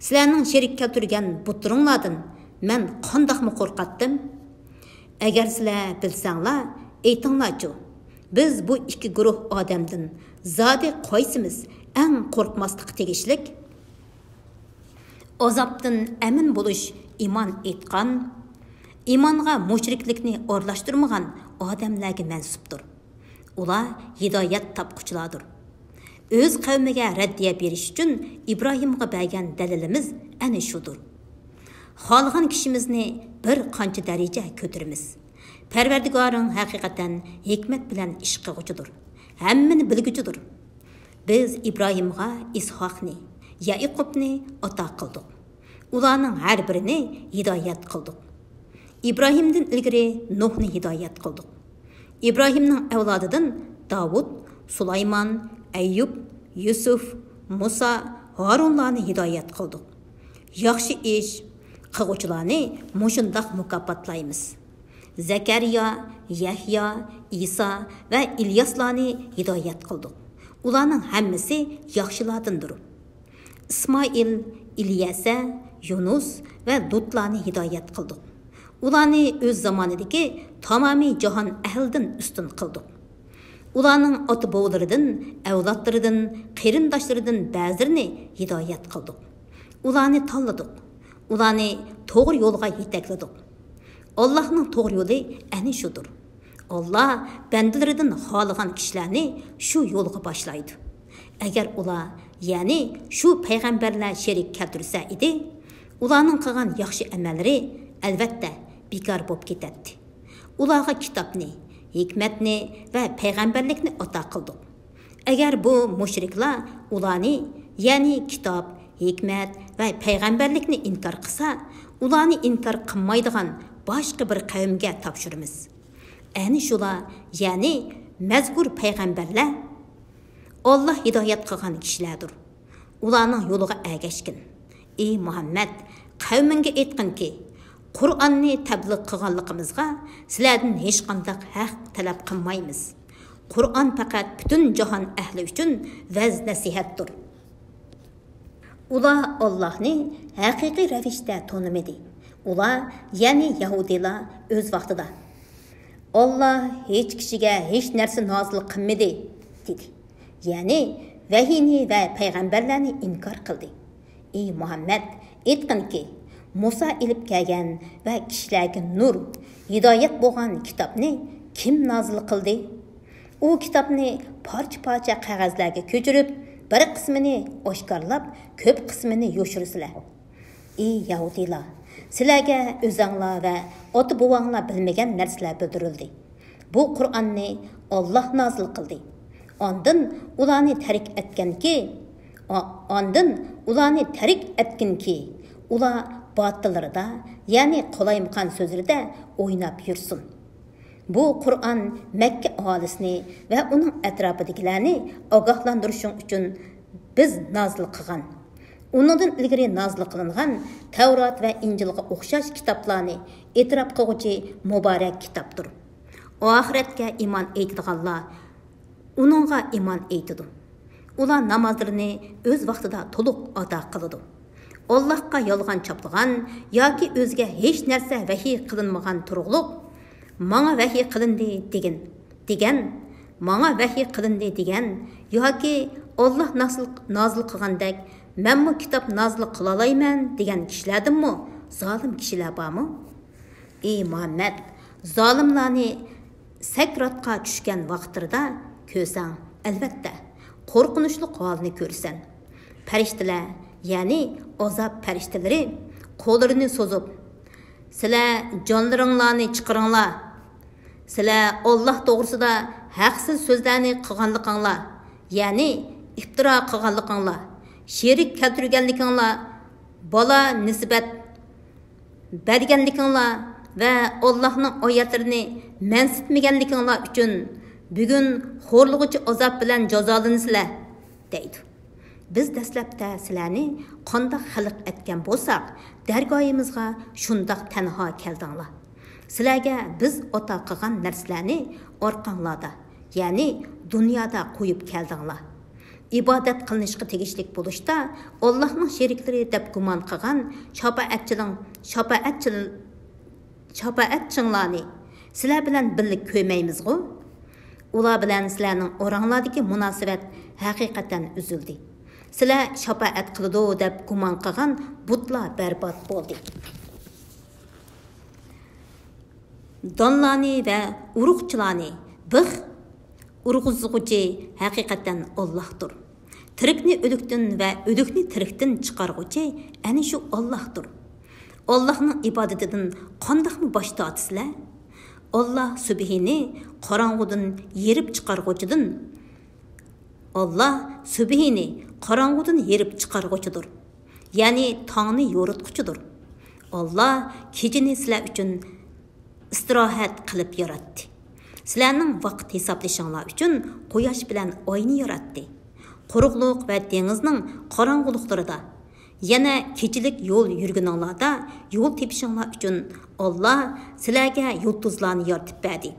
Sizlarning sherik keltirgan butlaringlardan men qandoqmi qo'rqatdim? Agar sizlar bilsanglar, aytinglarchi. Biz bu ikki guruh odamdan zodi qaysimiz eng qo'rqmaslik tegishlik? Azobdan amin bo'lish iymon etgan, iymonga mushriklikni o'rlashtirmagan odamlarga mansubdir. Ular hidoyat topquchilardir. O'z qavmiga raddiya berish uchun Ibrohimga bergan dalilimiz ana shudir. Xohlagan kishimizni bir qancha daraja ko'taramiz. Parvardigoring haqiqatan hikmat bilan ish qilguchidir. Hammani bilguchidir. Biz İbrahimga İshaqni, Yaqubni ata qildik. Ularning har birini hidoyat qildik. İbrahim'den ilgiri Nuh'ni hidayet kıldık. İbrahim'nin evladıdan Davud, Sulayman, Eyyub, Yusuf, Musa, Harunlarni hidayet kıldık. Yaxşı iş qilguvchilarni mushundaq mukofotlaymiz. Zakariya, Yahya, İsa ve İlyaslarni hidayet kıldık. Ularning hammasi yaxshilardandir. İsmail, İlyasa, Yunus ve Lutlarni hidayet kıldık. Ularni öz zamanidagi tamomiy jahon ahlidan ustun qildik. Ularning ota-bobolaridan, avlodlaridan, qarindoshlaridan ba'zilarini hidayet qildik. Ularni tanladik. Ularni to'g'ri yo'lga yetakladik. Allohning to'g'ri yo'li ana shudir. Allah bandalaridan xohlagan kishilarni shu yo'lga boshlaydi. Agar ular, ya'ni shu payg'ambarlar sherik keltirsa edi, ularning qilgan yaxshi amallari albatta bekor bo'lib ketadi. Ularga kitobni, hikmatni va payg'ambarlikni ato qildik. Agar bu mushriklar ularni, ya'ni kitob, hikmat va payg'ambarlikni inkor qilsa, ularni inkor qilmaydigan boshqa bir qavmga topshiramiz. Ani shular, ya'ni mazkur payg'ambarlar Allah hidoyat qilgan kishilardir. Ularning yo'liga ergashgin. Ey Muhammad, qavmingga aytqinki, Qur'onni tabliğ qilganligimizga sizlardan hech qanday haq talab qilmaymiz. Qur'on faqat butun jahon ahli uchun vaz nasihatdir. Ular Allohni haqiqiy ravishda tanimadi. Ular, ya'ni Yahudilar o'z vaqtida Allah hech kishiga hech narsa nozil qilmadi dedi. Ya'ni vahiyni va payg'ambarlarni inkor qildi. Ey Muhammad, aytqinki, Musa ilib kelgan va kishilarga nur, hidoyat bo'lgan kitobni kim nozil qildi? U kitobni parcha-parcha qog'ozlarga ko'chirib, bir qismini oshkorlab, ko'p qismini yo'shirsizlar. Ey Yahudilar, sizlarga o'zinglar va ota-bobonglar bilmagan narsalar bildirildi. Bu Qur'onni Alloh nozil qildi. Ondan ularni tarik etkinki, ular batıllarda, ya'ni qolayimqan so'zlarida o'ynab yursin. Bu Qur'on Makka aholisini va uning atrofidagilarni ogohlantirishing uchun biz nozil qilgan. Uningdan ilgari nozil qilingan Tavrat va Injilga o'xshash kitoblarni e'tirof qiluvchi muborak kitobdir. Oxiratga iymon etganlar uningga iymon etadi. Ular namozlarini o'z vaqtida to'liq ado qiladi. Allohga yolg'on choplagan yoki o'zga hech narsa vahiy qilinmagan turug'liq "Manga vahiy qilindi" degan "Manga vahiy qilindi" degan yoki Alloh nozil qilgandek "Men bu kitob nozil qila olmayman" degan kishilardanmi zolim kishilar bormi? Ey Muhammad, zolimlarni sakratga tushgan vaqtida ko'rsang, albatta qo'rqinchli holni ko'rsan. Farishtalar, ya'ni azob farishtalari qo'llarini so'zib, "Sizlar jonlaringlarni chiqaringlar. Sizlar Alloh to'g'risida haqsiz so'zlarni qilganliginglar, ya'ni iftiro qilganliginglar, sherik keltirganliginglar, bola nisbat berganliginglar va Allohning oyatlarini mansitmaganliginglar uchun bugun xo'rlig'uchi azob bilan jazolansizlar" deydi. Biz dastlabda sizlarni qandoq xalq etgan bo'lsak, dargoyimizga shundoq tanho keldinglar. Sizlarga biz ota qilgan narsalarni orqanglarda, ya'ni dunyoda qo'yib keldinglar. Ibodat qilinishga tegishlik bo'lishda Allohning sheriklari deb gumon qilgan shafaatchilarni sizlar bilan birlik ko'rmaymiz-ku. Ular bilan sizlarning oranglardagi munosabat haqiqatan uzildi. Sizlar shafaat qiladi deb gumon qilgan butlar barbod bo'ldi. Donlarni va urug'chilarni urg'izg'uchi haqiqatan Allohdir. Tirikni o'likdan va o'likni tirikdan chiqarg'uchi ana shu Allohdir. Allohning ibodatidan qandoqmi bosh tortisizlar? Allah subhini qorong'udan yerib chiqarg'uchidir. Allah subhini qorong'udan yerib chiqarg'uchidir. Ya'ni tongni yo'ritquchidir. Allah kechini sizlar uchun istirohat qilib yaratdi. Sizlarning vaqt hisoblashinglar uchun quyosh bilan oyni yaratdi. Quruqliq va dengizning qorong'uliqlarida, yana kechilik yo'l yurguninglarda yo'l tepishinglar uchun Alloh sizlarga yulduzlarni yaratib berdi.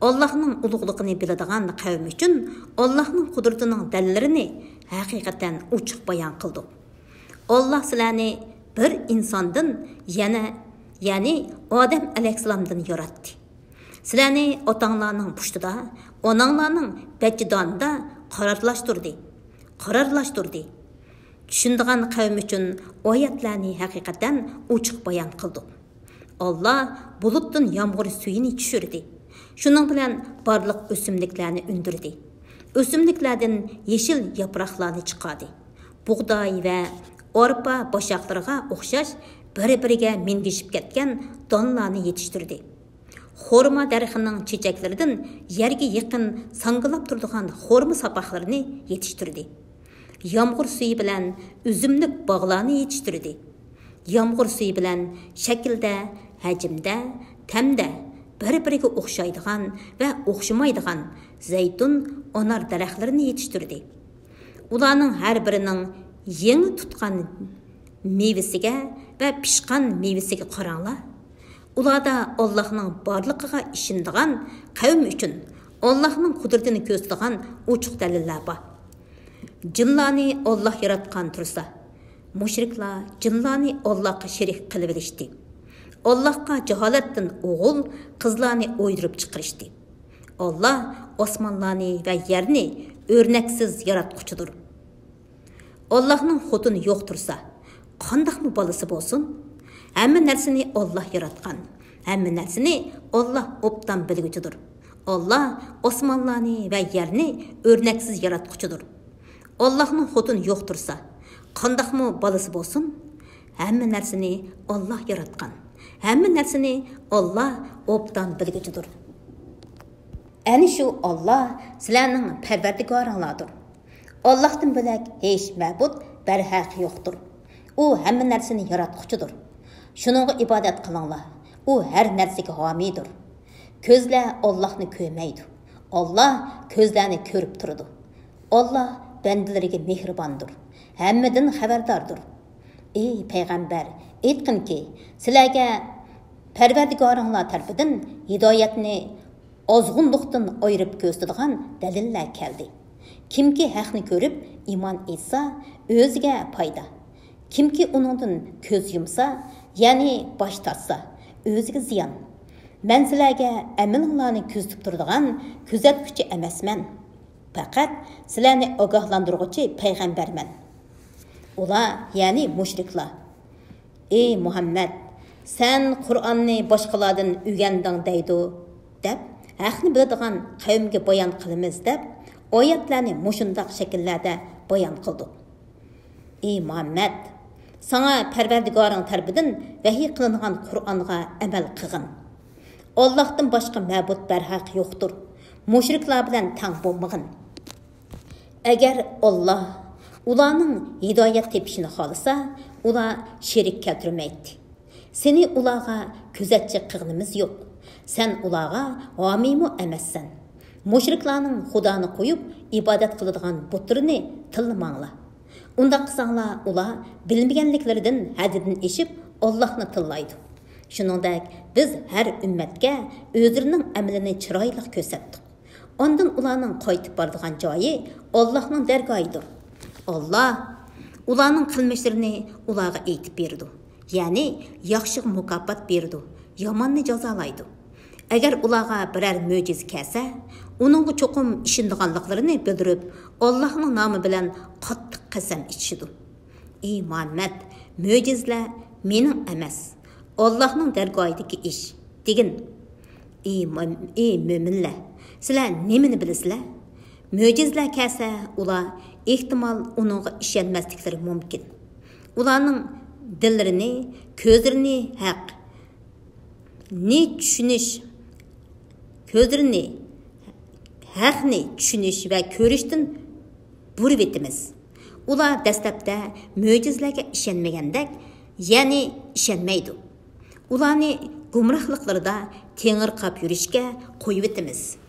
Allohning ulug'ligini biladigan qavm uchun Allohning qudratining dalillarini haqiqatan ochiq bayon qildi. Alloh sizlarni bir insondan ya'ni Odam alayhissalomdan yaratdi. Sizlarni otanglarning pushtida, onanglarning bachidonida qarorlashtirdi. Tushundigan qavm uchun oyatlarni haqiqatan ochiq bayon qildi. Alloh bulutdan yomg'ir suyini tushirdi. Shuning bilan barliq o'simliklarni undirdi. O'simliklardan yeshil yaproqlarni chiqardi. Bug'doy va orpa boshoqlariga o'xshash bir-biriga mingishib ketgan donlarni yetishtirdi. Xorma daraxining chechaklaridan yerga yaqin sangilab turadigan xorma sapoqlarini yetishtirdi. Yomg'ir suyi bilan uzumlik bog'larni yetishtirdi. Yomg'ir suyi bilan shaklda, hajmda, ta'mda bir-biriga o'xshaydigan va o'xshamaydigan zaytun, anar daraxtlarini yetishtirdi. Ularning har birining yangi tutgan mevasiga va pishgan mevasiga qaranglar. Ularda Allohning borligiga ishonadigan qavm uchun Allohning qudratini ko'rsatadigan ochiq dalillar bor. Jinlarni Alloh yaratgan tursa, mushriklar jinlarni Allohga sherik qilib olishdi. Allohga jaholatdan o'g'il, qizlarni o'ydirib chiqarishdi. Alloh osmonlarni va yerni o'rnaksiz yaratquchidir. Allohning xotini yo'q tursa, qandoqmi bolasi bo'lsin? Hamma narsani Alloh yaratgan. Hamma narsani Alloh obdan bilguchidir. Alloh osmonlarni va yerni o'rnaksiz yaratquchidir. Allohning xotini yo'q tursa, qandoqmi bolasi bo'lsin? Hamma narsani Alloh yaratgan. Hamma narsani Alloh obdan bilguchidir. Ana shu Alloh sizlarning parvardigoringlardir. Allohdan bo'lak hech ma'bud barhaq yo'qdir. U hamma narsani yaratquchidir. Shuningga ibodat qilinglar. U har narsaga homiydir. Ko'zlar Allohni ko'rmaydi. Alloh ko'zlarni ko'rib turadi. Alloh bandalariga mehribondir. Hammadan xabardordir. Ey payg'ambar, aytqinki, sizlarga Parvardigoringlar tarafidan hidoyatni ozg'unlikdan ayirib ko'rsatadigan dalillar keldi. Kimki haqni ko'rib iymon etsa, o'ziga foyda. Kimki uningdan ko'z yumsa, ya'ni bosh tortsa, o'ziga ziyon. Men sizlarga amalinglarni kuzatib turadigan kuzatuvchi emasman. Faqat sizlarni ogohlantiruvchi payg'ambarman. Ular, ya'ni mushriklar: "Ey Muhammad, sen Qur'onni boshqalardan o'rganding" deydi, deb haqni biladigan qavmga bayon qilamiz deb oyatlarni mushundaq shakllarda bayon qildi. Ey Muhammad, sana Parvardigoring tarafidan vahiy qilingan Qur'onga amal qilgin. Allohdan boshqa ma'bud barhaq yo'qdir. Mushriklar bilan tang bo'lmag'in. Agar Alloh ularning hidoyat tepishini xohlasa, ular sherik keltirmaydi. Seni ularga kuzatchi qilganimiz yo'q. Sen ularga homiymi emassan. Mushriklarning Xudoni qo'yib ibodat qiladigan butlarini tillamanglar. Unda qilsanglar, ular bilmaganliklaridan haddidan eshib Allohni tillaydi. Shuningdek, biz har ummatga o'zlarining amalini chiroyli ko'rsatdik. Ondan ularning qaytib boradigan joyi Allohning dargohidir. Alloh ularning qilmishlarini ularga aytib berdi. Ya'ni yaxshi mukofot berdi, yomonni jazolaydi. Agar ularga biror mo'jiza kelsa, uningga cho'qim ishonganliklarini bildirib, Allohning nomi bilan qattiq qasam ichishdi. Ey Muhammad, mo'jizalar mening emas, Allohning dargohidagi ish degin. Ey mo'minlar, sizlar nimani bilasizlar? Mo'jizalar kelsa, ular ehtimol uningga ishonmasliklari mumkin. Ularning dillarini, ko'zlarini haqni tushunish va ko'rishdan burib etimiz. Ular dastlabda mo'jizalarga ishonmagandek, ya'ni ishonmaydi. Ularni gumrohliqlarida tengirqab yurishga qo'yib etimiz.